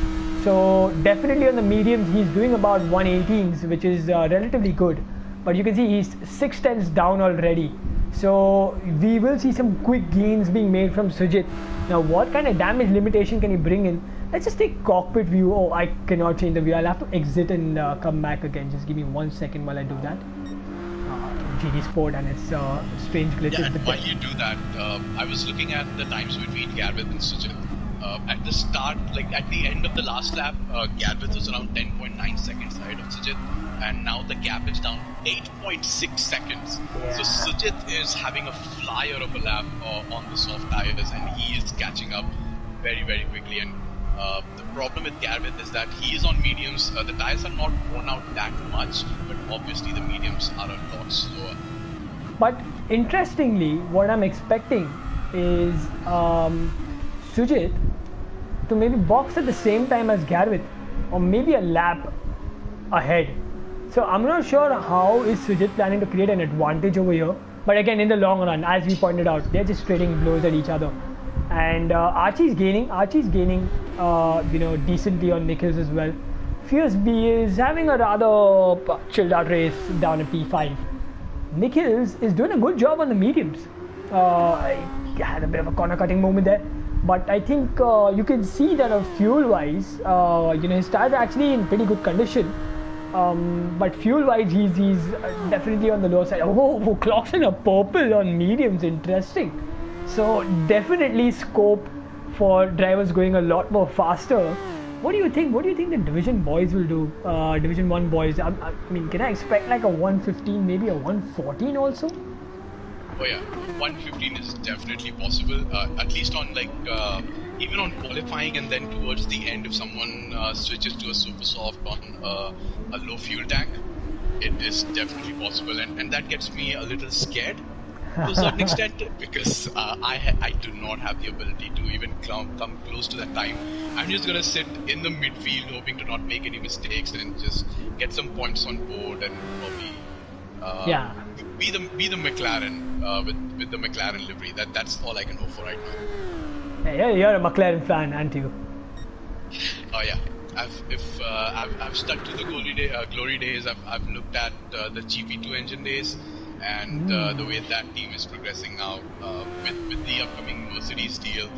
So definitely on the mediums he's doing about 118s, which is relatively good. But you can see he's 6 tenths down already. So we will see some quick gains being made from Sujit. Now, what kind of damage limitation can he bring in? Let's just take cockpit view. Oh, I cannot change the view. I'll have to exit and come back again. Just give me 1 second while I do that. GD Sport and its strange glitches. Yeah, and while you do that, I was looking at the times between Garvith and Sujit. At the start, like at the end of the last lap, Garvith was around 10.9 seconds ahead of Sujit, and now the gap is down 8.6 seconds. Yeah. So Sujit is having a flyer of a lap on the soft tires, and he is catching up very, very quickly. And the problem with Garvith is that he is on mediums. The tires are not worn out that much, but obviously the mediums are a lot slower. But interestingly, what I'm expecting is Sujit to maybe box at the same time as Garvith, or maybe a lap ahead. So I'm not sure how is Sujit planning to create an advantage over here. But again, in the long run, as we pointed out, they're just trading blows at each other. And Archie's gaining, decently on Nikhil's as well. Fierce B is having a rather chilled out race down at P5. Nikhil's is doing a good job on the mediums. He had a bit of a corner cutting moment there. But I think you can see that fuel-wise, his tires are actually in pretty good condition. But fuel-wise, he's definitely on the low side. Oh, clocks in a purple on mediums, interesting. So definitely scope for drivers going a lot more faster. What do you think? What do you think the Division boys will do? Division 1 boys. I mean, can I expect like a 115, maybe a 114 also? Oh yeah, 115 is definitely possible. At least on even on qualifying, and then towards the end, if someone switches to a super soft on a low fuel tank, it is definitely possible, and that gets me a little scared to a certain extent, because I do not have the ability to even come close to that time. I'm just gonna sit in the midfield, hoping to not make any mistakes and just get some points on board, and probably be the McLaren with the McLaren livery. That's all I can hope for right now. Hey, you're a McLaren fan, aren't you? Oh yeah. I've stuck to the glory days. I've looked at the GP2 engine days, and the way that team is progressing now with the upcoming Mercedes deal,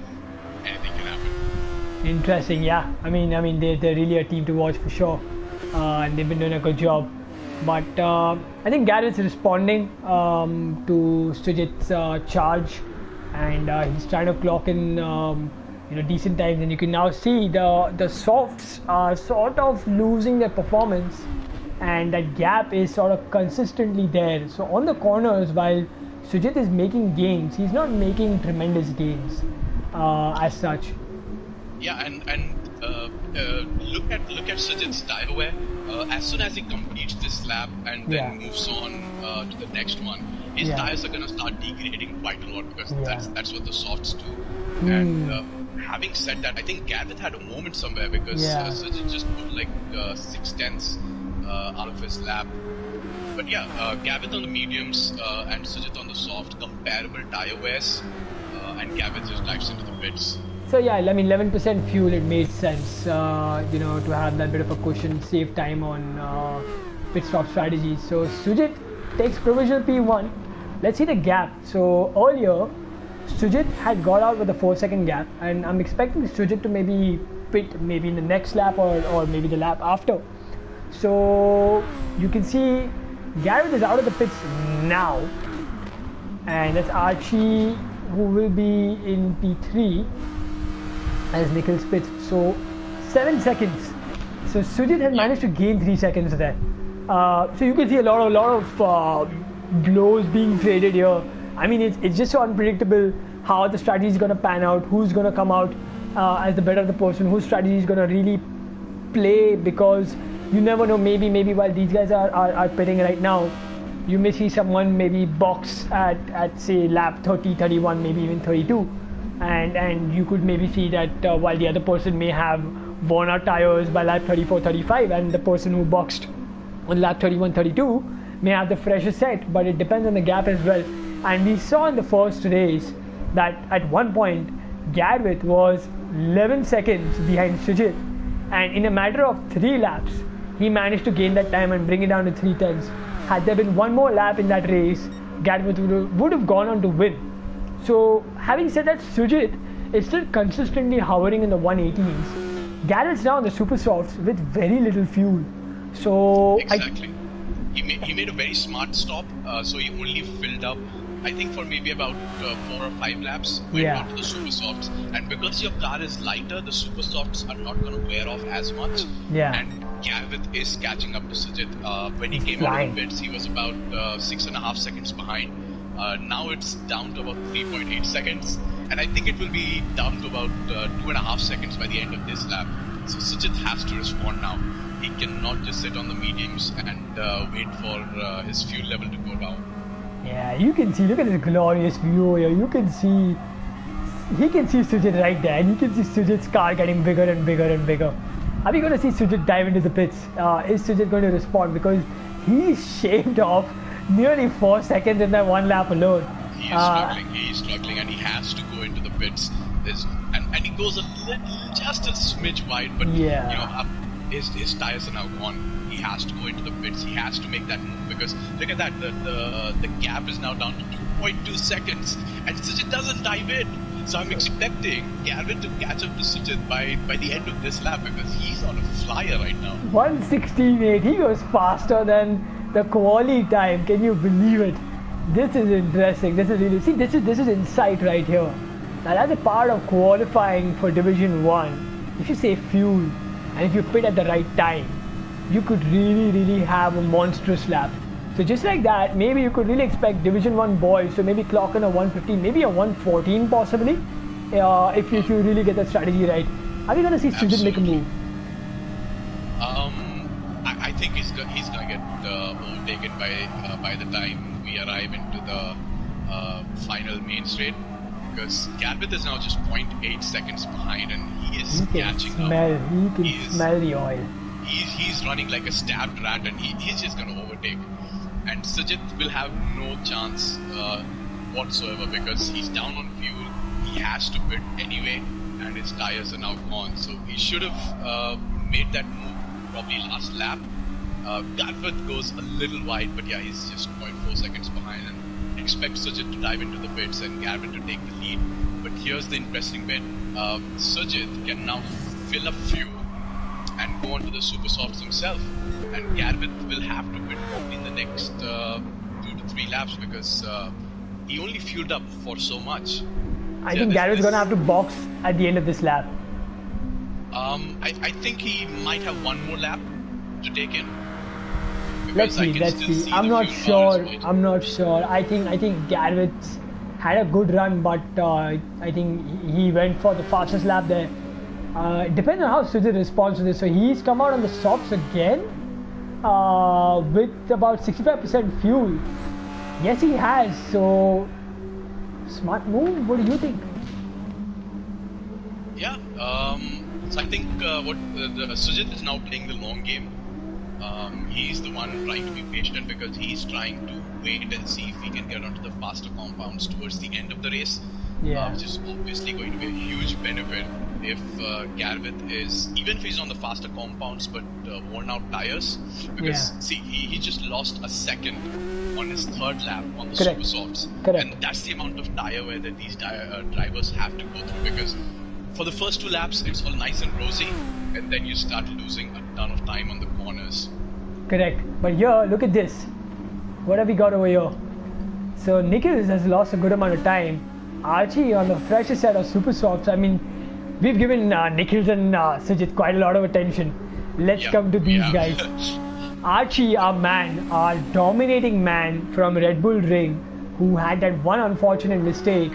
anything can happen. Interesting, yeah. I mean, they're really a team to watch for sure, and they've been doing a good job. But I think Garrett's responding to Sujit's charge, and he's trying to clock in decent times, and you can now see the softs are sort of losing their performance, and that gap is sort of consistently there. So on the corners, while Sujit is making gains, he's not making tremendous gains as such. Yeah, and look at Sujit's tire wear. As soon as he completes this lap and then moves on to the next one, his tires are going to start degrading quite a lot, because that's what the softs do. And having said that, I think Garrett had a moment somewhere, because Sujit just put like 6/10 out of his lap. But Garrett on the mediums and Sujit on the soft, comparable tire wears, and Garrett just dives into the pits. So yeah, I mean 11% fuel, it made sense, to have that bit of a cushion, save time on pit stop strategies. So Sujit takes provisional P1. Let's see the gap. So earlier, Sujit had got out with a 4-second gap, and I'm expecting Sujit to maybe pit maybe in the next lap or maybe the lap after. So you can see Garrett is out of the pits now, and that's Archie, who will be in P3 as Nikhil's pits. So 7 seconds. So Sujit has managed to gain 3 seconds there. So you can see a lot of blows being traded here. I mean, it's just so unpredictable how the strategy is going to pan out, who's going to come out as the better of the person, whose strategy is going to really play, because you never know. Maybe while these guys are pitting right now, you may see someone maybe box at say lap 30, 31, maybe even 32, and you could maybe see that while the other person may have worn out tires by lap 34, 35, and the person who boxed on lap 31, 32 may have the fresher set, but it depends on the gap as well. And we saw in the first race that at one point Garrett was 11 seconds behind Sujit, and in a matter of 3 laps he managed to gain that time and bring it down to 3/10. Had there been one more lap in that race, Gadwith would have gone on to win. So having said that, Sujit is still consistently hovering in the 118s. Garrett's now on the super softs with very little fuel. So exactly. He made a very smart stop, so he only filled up, I think, for maybe about 4 or 5 laps, went on to the super softs. And because your car is lighter, the super softs are not going to wear off as much. Yeah. And Gadwith is catching up to Sujit. When he came out of pits, he was about 6.5 seconds behind. Now it's down to about 3.8 seconds. And I think it will be down to about 2.5 seconds by the end of this lap. So Sujit has to respond now. He cannot just sit on the mediums and wait for his fuel level to go down. Yeah, you can see, look at this glorious view here. You can see, he can see Sujit right there, and you can see Sujit's car getting bigger and bigger and bigger. Are we going to see Sujit dive into the pits? Is Sujit going to respond? Because he shaved off nearly 4 seconds in that one lap alone. He is struggling, and he has to go into the pits. And he goes a little, just a smidge wide, but his tires are now gone. He has to go into the pits. He has to make that move, because look at that, the gap is now down to 2.2 seconds, and Sujit doesn't dive in. So I'm expecting Gadwith to catch up to Sujit by the end of this lap, because he's on a flyer right now. 1:16.8. He goes faster than the quali time. Can you believe it? This is interesting. This is really, see, this is insight right here. Now that's a part of qualifying for Division 1. If you save fuel and if you pit at the right time, you could really have a monstrous lap. So just like that, maybe you could really expect Division 1 boys to maybe clock in a 115, maybe a 114 possibly, if you really get the strategy right. Are we going to see Sujit make a move? I think he's going to get overtaken by the time we arrive into the final main straight, because Gadwith is now just 0.8 seconds behind, and he is catching up. He can smell the oil. He's running like a stabbed rat, and he's just going to overtake. And Sujit will have no chance whatsoever, because he's down on fuel. He has to pit anyway, and his tires are now gone. So he should have made that move probably last lap. Gadwith goes a little wide, but yeah, he's just 0.4 seconds behind, and expect Sujit to dive into the pits and Gadwith to take the lead. But here's the interesting bit. Sujit can now fill up fuel and go on to the super softs himself, and Gadwith will have to pit probably in the next 2 to 3 laps, because he only fueled up for so much. I think Gadwith's going to have to box at the end of this lap. I think he might have one more lap to take in. Let's see. I'm not sure. I think Gadwith had a good run, but I think he went for the fastest lap there. Depends on how Sujit responds to this. So he's come out on the softs again with about 65% fuel. Yes, he has. So smart move. What do you think? Yeah. So I think Sujit is now playing the long game. He's the one trying to be patient, because he's trying to wait and see if he can get onto the faster compounds towards the end of the race, which is obviously going to be a huge benefit if Gadwith is, even if he's on the faster compounds but worn out tires, because see, he just lost a second on his third lap on the super softs, and that's the amount of tire wear that these drivers have to go through, because for the first 2 laps it's all nice and rosy, and then you start losing a ton of time on the corners. Correct. But here, look at this. What have we got over here? So Nikhils has lost a good amount of time. Archie on the fresher set of super softs. I mean, we've given Nikhils and Sujit quite a lot of attention. Let's come to these guys. Archie, our dominating man from Red Bull Ring, who had that one unfortunate mistake,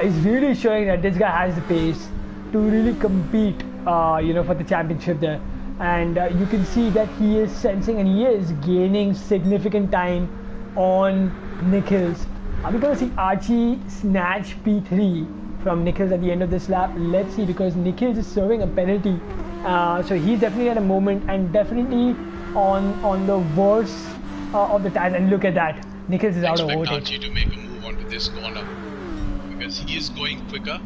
is really showing that this guy has the pace to really compete, for the championship there. And you can see that he is sensing and he is gaining significant time on Nikhils. Are we going to see Archie snatch P3 from Nikhils at the end of this lap? Let's see, because Nikhils is serving a penalty. So he's definitely at a moment, and definitely on the worst of the tires. And look at that, Nikhils is out of overtake. Archie to make a move onto this corner, because he is going quicker.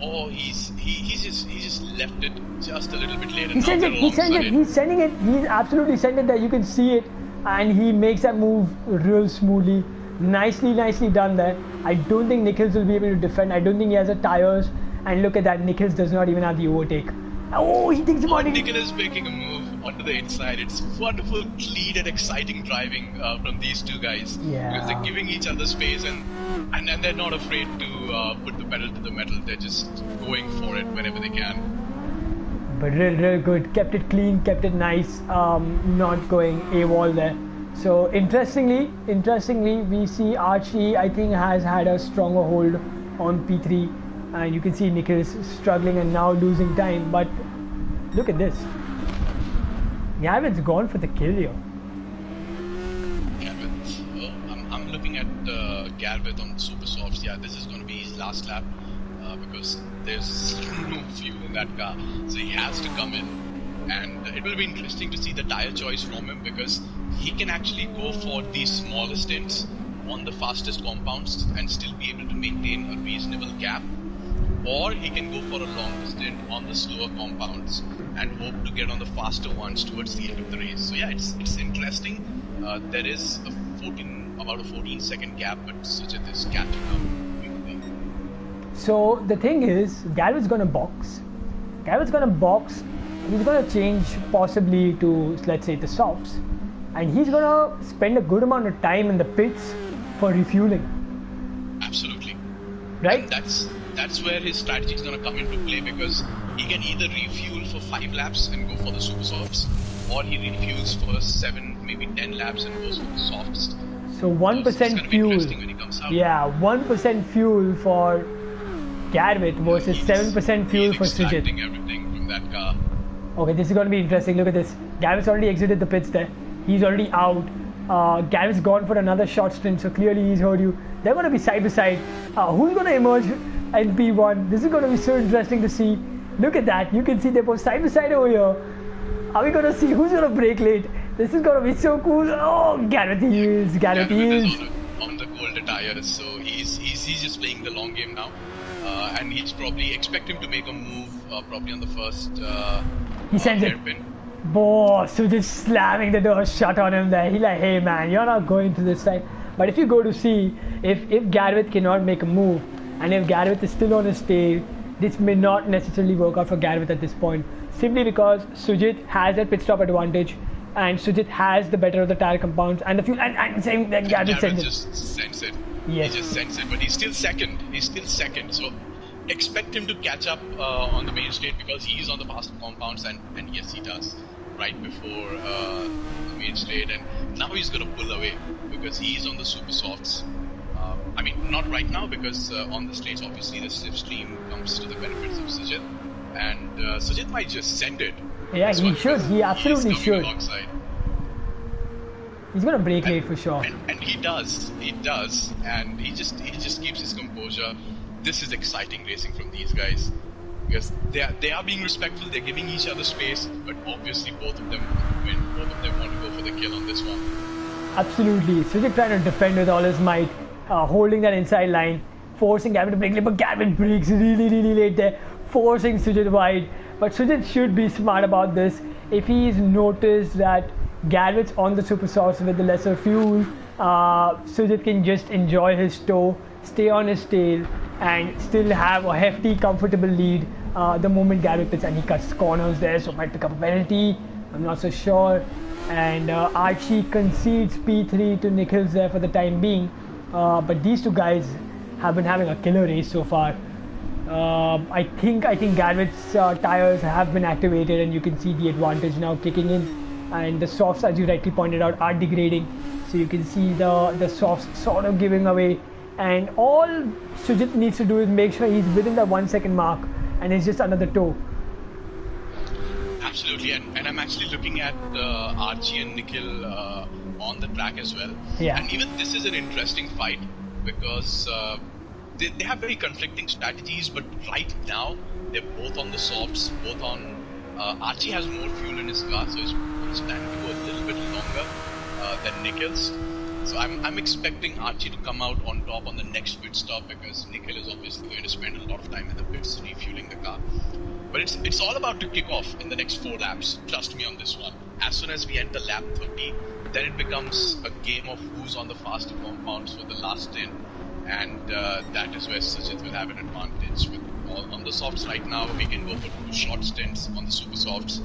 Oh, he's just left it just a little bit later. He's sending it. He's absolutely sending it there. You can see it, and he makes that move real smoothly. Nicely done there. I don't think Nikhils will be able to defend. I don't think he has the tires. And look at that, Nikhils does not even have the overtake. Oh, he thinks about it. Nikhils making a move onto the inside. It's wonderful, clean and exciting driving from these two guys. Yeah. Because they're giving each other space and they're not afraid to put the pedal to the metal. They're just going for it whenever they can. But real good. Kept it clean, kept it nice. Not going AWOL there. So interestingly, we see Archie, I think, has had a stronger hold on P3. And you can see Nikhils struggling and now losing time. But look at this. Garvett's gone for the kill here. Garvett. I'm looking at Garvett on Super Softs. Yeah, this is going to be his last lap because there's no fuel in that car. So he has to come in. And it will be interesting to see the tire choice from him because he can actually go for these smaller stints on the fastest compounds and still be able to maintain a reasonable gap. Or he can go for a longer stint on the slower compounds and hope to get on the faster ones towards the end of the race. So yeah, it's interesting. There is about a 14-second gap, but Sujit is catching up quickly. So the thing is, Garvett's gonna box. He's gonna change possibly to, let's say, the softs, and he's gonna spend a good amount of time in the pits for refueling. Absolutely. Right? And that's where his strategy is going to come into play because he can either refuel for 5 laps and go for the super softs, or he refuels for 7, maybe 10 laps and goes for the softs. So 1% fuel. When he comes out. Yeah, 1% fuel for Garvett versus 7% fuel for Sujit. Extracting everything from that car. Okay, this is going to be interesting. Look at this. Garvett's already exited the pits there. He's already out. Garvett's gone for another short stint, so clearly he's heard you. They're going to be side by side. Who's going to emerge in P1? This is going to be so interesting to see. Look at that. You can see they're both side by side over here. Are we going to see who's going to brake late? This is going to be so cool. Oh, Garvett yields. Garvett yields. On the colder tires, so he's just playing the long game now. And he's probably expect him to make a move probably on the first he sends it. Boss, so just slamming the door shut on him there. He's like, hey man, you're not going to this side. But if you go to see, if Garvett cannot make a move, and if Garvett is still on his tail, this may not necessarily work out for Garvett at this point. Simply because Sujit has that pit stop advantage, and Sujit has the better of the tire compounds and the fuel. And saying that Garvett sends it. Just sends it. Yes. He just sends it, but he's still second. So expect him to catch up on the main straight because he's on the faster compounds, and yes, he does. Right before the main straight, and now he's going to pull away because he's on the super softs. I mean, not right now because on the straights, obviously the slipstream comes to the benefits of Sujit, and Sujit might just send it. Yeah, he should. He absolutely should. He's going to brake late for sure. And he does, and he just keeps his composure. This is exciting racing from these guys. Because they are being respectful, they're giving each other space, but obviously both of them win. Both of them want to go for the kill on this one. Absolutely. Sujit trying to defend with all his might, holding that inside line, forcing Gavin to break late, but Gavin breaks really late there, forcing Sujit wide. But Sujit should be smart about this. If he's noticed that Garvett's on the super sauce with the lesser fuel, Sujit can just enjoy his toe, stay on his tail, and still have a hefty, comfortable lead the moment Garvett pits, and he cuts corners there, so might pick up a penalty. I'm not so sure. And Archie concedes P3 to Nikhils there for the time being. But these two guys have been having a killer race so far. I think Garvett's tires have been activated, and you can see the advantage now kicking in. And the softs, as you rightly pointed out, are degrading. So you can see the softs sort of giving away. And all Sujit needs to do is make sure he's within the 1 second mark, and it's just another toe. Absolutely, and I'm actually looking at Archie and Nikhil on the track as well. Yeah. And even this is an interesting fight because they have very conflicting strategies, but right now they're both on the softs, both on. Archie has more fuel in his car, so he's planning to go a little bit longer than Nikhil's. So I'm expecting Archie to come out on top on the next pit stop because Nikhil is obviously going to spend a lot of time in the pits refueling the car. But it's all about to kick off in the next 4 laps. Trust me on this one. as soon as we enter lap 30, then it becomes a game of who's on the faster compounds for the last stint, and that is where Sujit will have an advantage. With on the softs right now, he can go for 2 short stints on the super softs,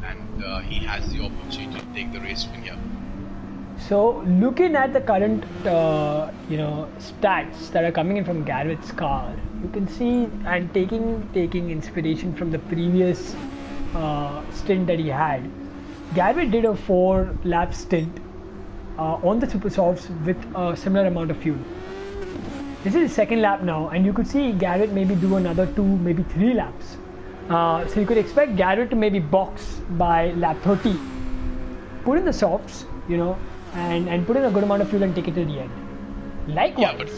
and he has the opportunity to take the race win here. So looking at the current, stats that are coming in from Garrett's car, you can see, and taking inspiration from the previous stint that he had, Garrett did a 4-lap stint on the super softs with a similar amount of fuel. This is his second lap now, and you could see Garrett maybe do another 2, maybe 3 laps. So you could expect Garrett to maybe box by lap 30, put in the softs, and put in a good amount of fuel and take it to the end. Likewise. Yeah, but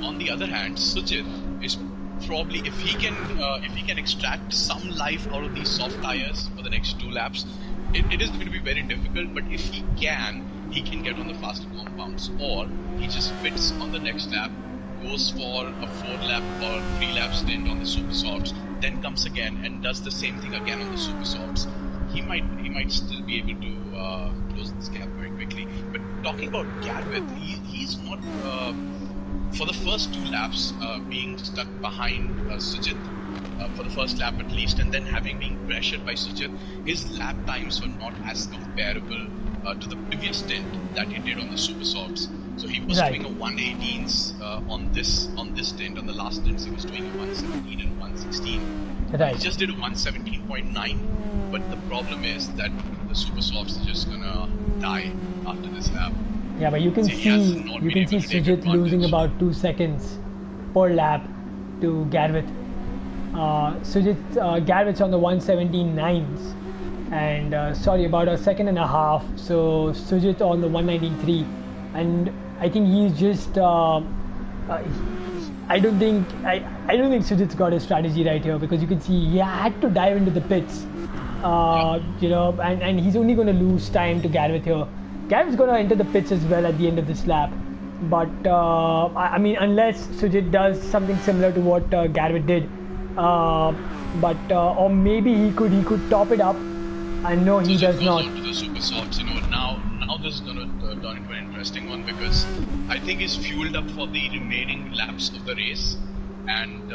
on the other hand, Sujit is probably, if he can extract some life out of these soft tires for the next 2 laps, it is going to be very difficult. But if he can get on the faster compounds, or he just fits on the next lap, goes for a 4-lap or 3-lap stint on the super softs, then comes again and does the same thing again on the super softs, he might still be able to close this gap very quickly. But talking about Garrett, he's not for the first 2 laps being stuck behind Sujit for the first lap at least, and then having been pressured by Sujit, his lap times were not as comparable to the previous stint that he did on the super softs. So he was doing a 118s on this stint. On the last stint, he was doing a 117 and 116. Right. He just did a 117.9. But the problem is that the super softs are just gonna die after this lap. Yeah, but you can see Sujit losing about 2 seconds per lap to Garrett. Garrett's on the 117.9s, and about a second and a half. So Sujit on the 119.3, and I think he's just. I don't think Sujit's got a strategy right here, because you can see he had to dive into the pits, and he's only going to lose time to Garrett here. Garrett's going to enter the pits as well at the end of this lap, but unless Sujit does something similar to what Garrett did, or maybe he could top it up. And no, he does not. To the super softs, now this is going to turn into an interesting one, because I think he's fueled up for the remaining laps of the race, and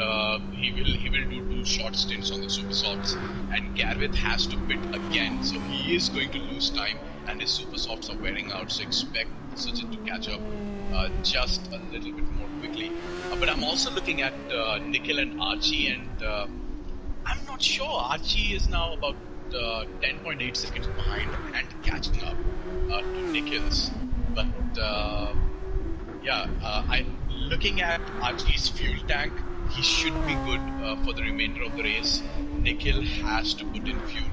he will do 2 short stints on the super softs, and Garrett has to pit again, so he is going to lose time, and his super softs are wearing out. So expect Sujit to catch up just a little bit more quickly. But I'm also looking at Nikhil and Archie, and I'm not sure. Archie is now about 10.8 seconds behind and catching up to Nikhil's. But looking at Archie's fuel tank, he should be good for the remainder of the race. Nikhil has to put in fuel.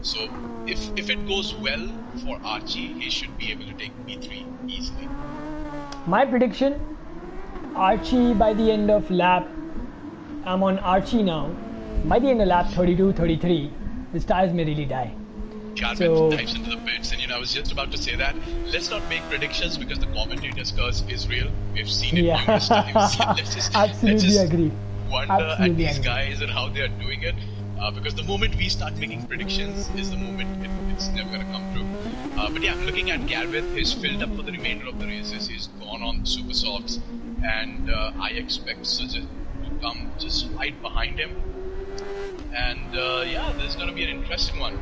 So if it goes well for Archie, he should be able to take P3 easily. My prediction, Archie by the end of lap, I'm on Archie now, by the end of lap 32, 33, his tires may really die. Garrett dives into the pits, and I was just about to say that. Let's not make predictions, because the commentator's curse is real. We've seen it numerous times. Let's just agree. Wonder at these guys and how they are doing it. Because the moment we start making predictions is the moment it's never going to come true. But yeah, looking at Garrett, he's filled up for the remainder of the races. He's gone on super softs, and I expect Sujit to come just right behind him. And there's going to be an interesting one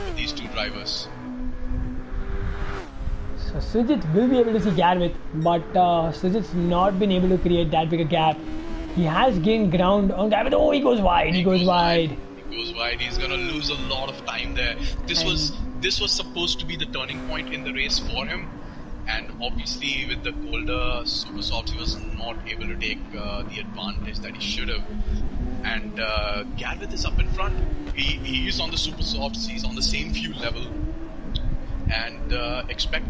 for these 2 drivers. So Sujit will be able to see Garrett, but Sujit's not been able to create that big a gap. He has gained ground on Garrett. Oh, he goes wide. He goes wide. He's gonna lose a lot of time there. This was supposed to be the turning point in the race for him, and obviously with the colder super softs, he was not able to take the advantage that he should have. And Garrett is up in front. He is on the super softs. He's on the same fuel level, and expect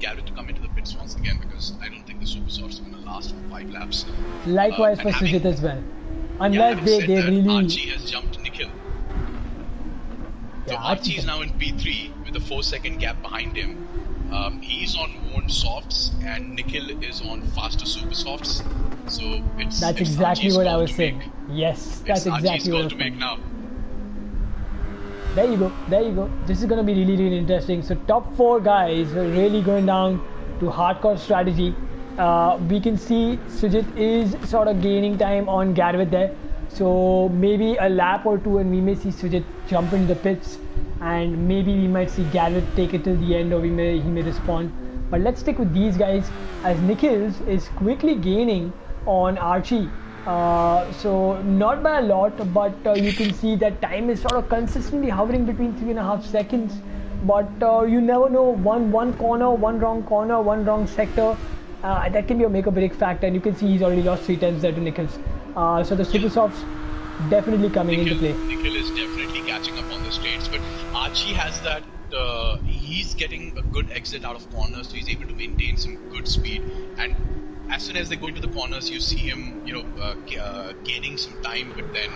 Garrett to come into the pits once again, because I don't think the super softs are going to last for 5 laps. Likewise for Sujit as well. Unless they really... Archie has jumped Nikhil. So Archie is now in P3 with a 4-second gap behind him. He's on worn softs, and Nikhil is on faster super softs. So that's exactly what I was saying. Yes, that's exactly what I was saying. Now. There you go. There you go. This is going to be really, really interesting. So top 4 guys are really going down to hardcore strategy. We can see Sujit is sort of gaining time on Garvit there. So maybe a lap or two and we may see Sujit jump into the pits, and maybe we might see Garvit take it till the end, or he may respawn. But let's stick with these guys as Nikhils is quickly gaining on Archie. So not by a lot, but you can see that time is sort of consistently hovering between 3.5 seconds. But you never know, one corner, one wrong corner, one wrong sector, that can be a make or break factor. And you can see he's already lost 3 times there to Nikhils. So the super softs definitely coming into play. Nikhil is definitely catching up on the straights, but Archie has that. He's getting a good exit out of corners, so he's able to maintain some good speed. And as soon as they go into the corners, you see him, gaining some time. But then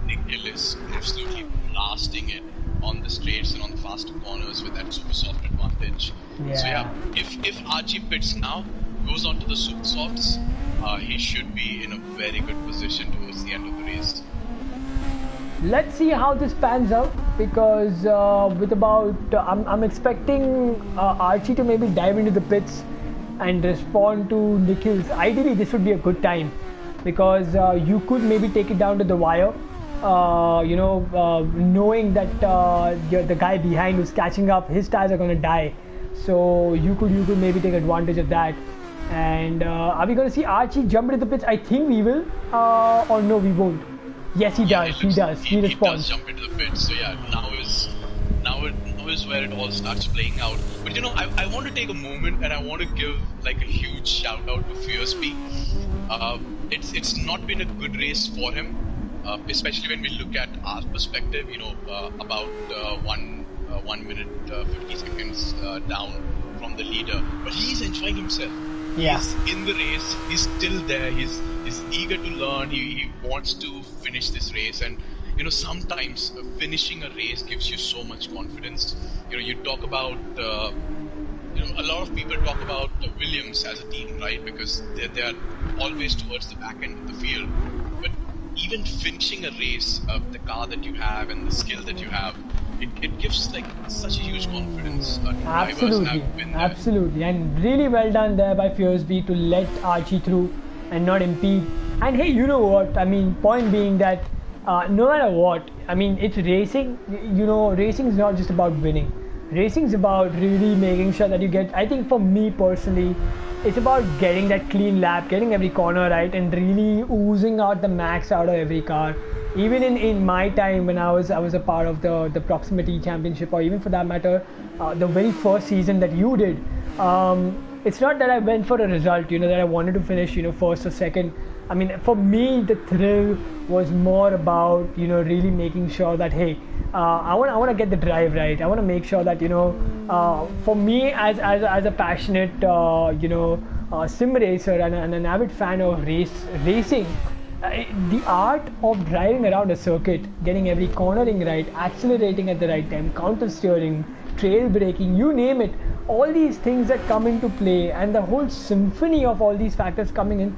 Nikhil is absolutely blasting it on the straights and on the faster corners with that super soft advantage. Yeah. So yeah, if Archie pits now, goes on to the super softs, he should be in a very good position towards the end of the race. Let's see how this pans out, because with about I'm expecting Archie to maybe dive into the pits and respond to Nikhils. Ideally this would be a good time, because you could maybe take it down to the wire, knowing that the guy behind who's catching up, his tires are going to die, so you could maybe take advantage of that. And are we going to see Archie jump into the pits? I think we will, or no, we won't. Yes, he does. He does. He responds. He does jump into the pit. So yeah, now is where it all starts playing out. But I want to take a moment and I want to give like a huge shout out to Fierceby. It's not been a good race for him, especially when we look at our perspective. About 1 minute 50 seconds down from the leader, but he's enjoying himself. Yeah. He's in the race. He's still there. He's eager to learn. He wants to finish this race, and sometimes finishing a race gives you so much confidence. You talk about a lot of people talk about Williams as a team, right? Because they are always towards the back end of the field. But even finishing a race, the car that you have and the skill that you have, it gives like such a huge confidence. Absolutely, and really well done there by Fierceby to let Archie through and not impede. And hey, you know what? I mean, point being that no matter what, I mean, it's racing. Racing is not just about winning. Racing is about really making sure that you get. I think for me personally, it's about getting that clean lap, getting every corner right, and really oozing out the max out of every car. Even in my time when I was a part of the proximity championship, or even for that matter, the very first season that you did, it's not that I went for a result, that I wanted to finish, first or second. I mean, for me, the thrill was more about, really making sure that, hey, I want to get the drive right. I want to make sure that, for me as a passionate, sim racer and an avid fan of racing, the art of driving around a circuit, getting every cornering right, accelerating at the right time, counter steering, trail braking, you name it, all these things that come into play, and the whole symphony of all these factors coming in,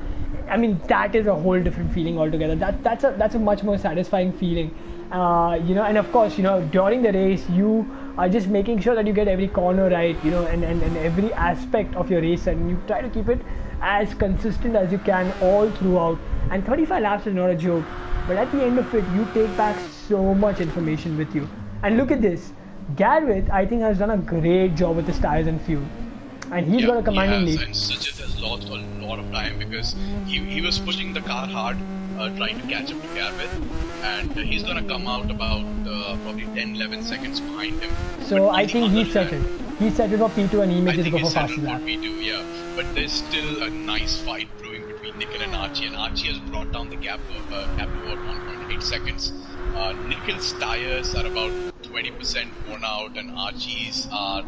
I mean, that is a whole different feeling altogether. That's a much more satisfying feeling. And of course, during the race, you are just making sure that you get every corner right, and every aspect of your race, and you try to keep it as consistent as you can all throughout. And 35 laps is not a joke, but at the end of it, you take back so much information with you. And look at this, Garvit, I think, has done a great job with his tires and fuel, and he's got a commanding lead. And Sujit has lost a lot of time because he was pushing the car hard, trying to catch up to Garvit, and he's gonna come out about probably 10-11 seconds behind him. So I think he's settled. He's settled for P2, and he may just go for fast lap. P2, yeah. But there's still a nice fight brewing between Nikhil and Archie has brought down the gap to about 1.8 seconds. Nikhil's tires are about 20% worn out, and Archie's are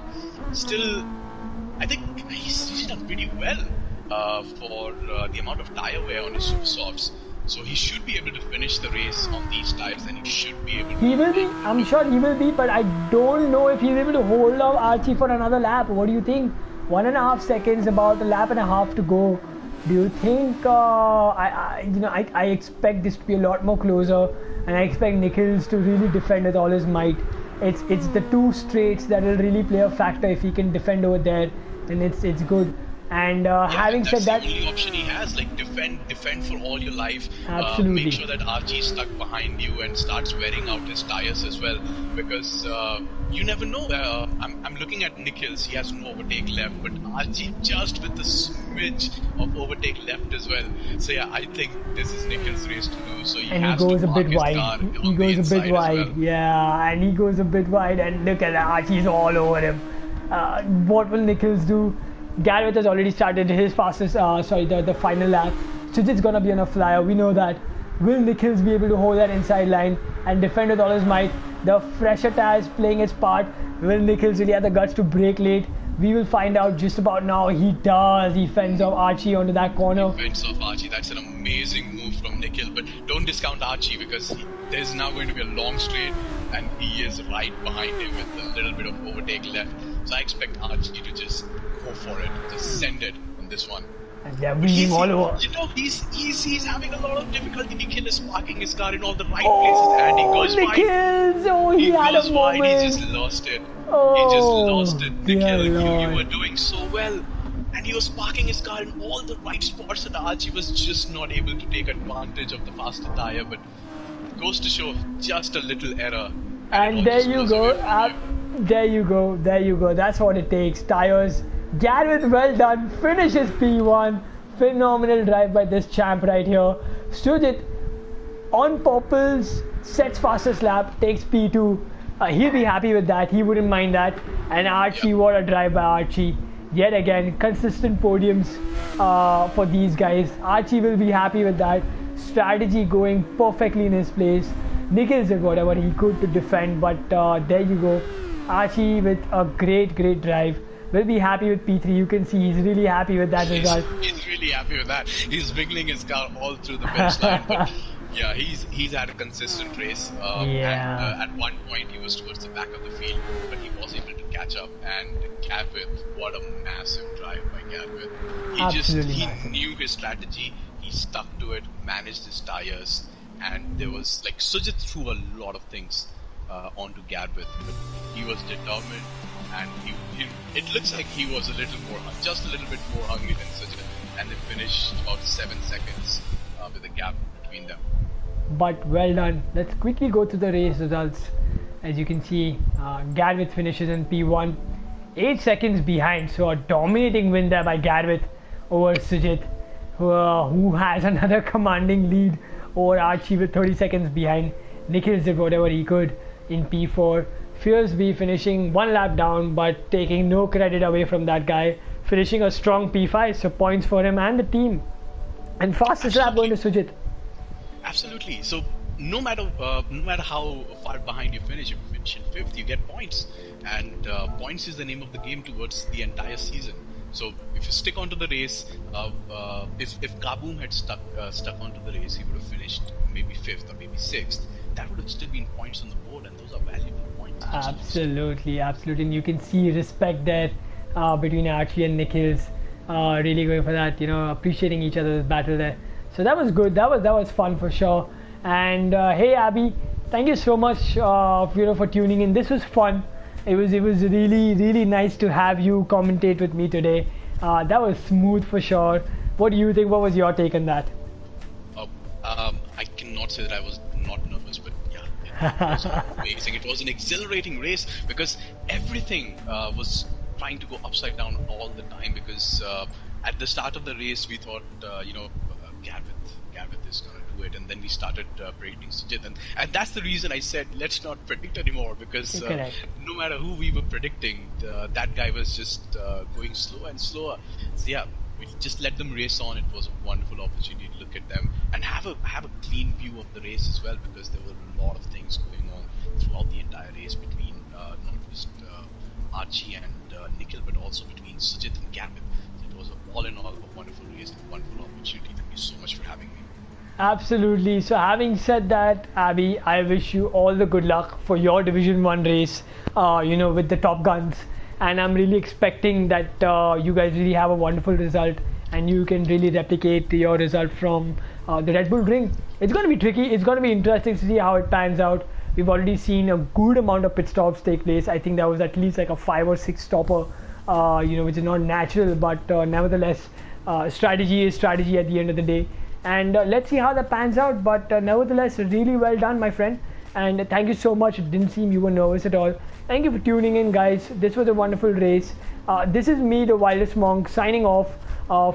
still, I think he's done pretty well for the amount of tire wear on his super softs. So he should be able to finish the race on these tires, and he should be able to. He will be, I'm sure he will be, but I don't know if he's able to hold off Archie for another lap. What do you think? 1.5 seconds, about a lap and a half to go. Do you think, I expect this to be a lot more closer, and I expect Nikhils to really defend with all his might. it's the two straights that will really play a factor if he can defend over there, and it's good. And having said that's that, the only option he has. Like defend for all your life. absolutely. Make sure that Archie is stuck behind you and starts wearing out his tires as well, because you never know. I'm looking at Nikhil's. He has no overtake left, but Archie just with a smidge of overtake left as well. So yeah, I think this is Nikhil's race to lose. So he And has he goes to a park bit his wide. car He on the goes a bit inside as wide. well. Yeah, and he goes a bit wide. And look at that, Archie's all over him. What will Nichols do? Gareth has already started his fastest, the final lap. Sujit's gonna be on a flyer. We know that. Will Nichols be able to hold that inside line and defend with all his might? The fresher tires playing its part. Will Nichols really have the guts to brake late? We will find out just about now. He does. He fends off Archie onto that corner. Fends off Archie. That's an amazing move from Nikhil. But don't discount Archie, because there's now going to be a long straight, and he is right behind him with a little bit of overtake left. So I expect Archie to just go for it, just send it on this one. And they're weaving all over. You know, he's having a lot of difficulty. Nikhil is parking his car in all the right places, and he goes wide. Nikhils! Oh, he had goes a wide. moment. He just lost it. Oh, he just lost it. dear Nikhil, you Lord. were doing so well. And he was parking his car in all the right spots, and Archie was just not able to take advantage of the faster tire. But it goes to show just a little error. And it all there just you goes go. away from him. There you go. There you go. That's what it takes. Tires. Gareth, well done. Finishes P1. Phenomenal drive by this champ right here. Sujit on purples, sets fastest lap, takes P2. He'll be happy with that. He wouldn't mind that. And Archie, what a drive by Archie. Yet again, consistent podiums for these guys. Archie will be happy with that. Strategy going perfectly in his place. Nikhils did whatever he could to defend, but there you go. Archie with a great drive. Will be happy with P3. You can see he's really happy with that result. He's really happy with that. He's wiggling his car all through the finish line. But yeah, he's had a consistent race. And at one point he was towards the back of the field, but he was able to catch up. And Gavith, what a massive drive by Gavith. He knew his strategy. He stuck to it, managed his tires, and there was like Sujit threw a lot of things onto Gavith, but he was determined. And it looks like he was just a little bit more hungry than Sujit, and they finished about 7 seconds with a gap between them. But well done. Let's quickly go through the race results. As you can see, Gareth finishes in P1, 8 seconds behind. So a dominating win there by Gareth over Sujit, who has another commanding lead over Archie with 30 seconds behind. Nikhils did whatever he could in P4. Fiersby finishing 1 lap down, but taking no credit away from that guy, finishing a strong P5, so points for him and the team. And fastest lap going to Sujit. Absolutely. So no matter how far behind you finish, if you finish in 5th, you get points, and points is the name of the game towards the entire season. So if you stick onto the race, if Kaboom had stuck onto the race, he would have finished maybe 5th or maybe 6th. That would have still been points on the board, and those are valuable points. Absolutely. And you can see respect there between Archie and Nikhils. Really going for that, appreciating each other's battle there. So that was good. That was fun for sure. And hey Abby, thank you so much for tuning in. This was fun. It was really nice to have you commentate with me today. That was smooth for sure. What do you think? What was your take on that? I cannot say that I was not nervous, but yeah, it was amazing. It was an exhilarating race because everything was trying to go upside down all the time. Because at the start of the race, we thought, Gavith is going to do it, and then we started predicting Sujit, and that's the reason I said let's not predict anymore, because no matter who we were predicting, that guy was just going slower and slower. So yeah, we just let them race on. It was a wonderful opportunity to look at them and have a clean view of the race as well, because there were a lot of things going on throughout the entire race between not just Archie and Nikhil, but also between Sujit and Gavith. So it was all in all a wonderful race and a wonderful opportunity. Thank you so much for having me. Absolutely. So having said that, Abby, I wish you all the good luck for your Division 1 race, with the Top Guns. And I'm really expecting that you guys really have a wonderful result and you can really replicate your result from the Red Bull Ring. It's going to be tricky. It's going to be interesting to see how it pans out. We've already seen a good amount of pit stops take place. I think that was at least like a 5 or 6 stopper, which is not natural, but nevertheless, strategy is strategy at the end of the day. And let's see how that pans out. But nevertheless, really well done, my friend. And thank you so much. It didn't seem you were nervous at all. Thank you for tuning in, guys. This was a wonderful race. This is me, the Wildest Monk, signing off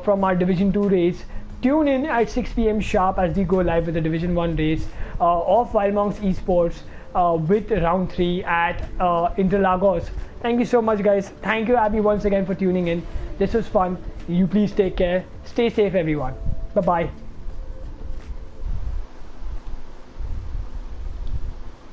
from our Division 2 race. Tune in at 6 p.m. sharp as we go live with the Division 1 race of Wild Monks Esports with round 3 at Interlagos. Thank you so much, guys. Thank you, Abby, once again for tuning in. This was fun. You please take care. Stay safe, everyone. Bye-bye.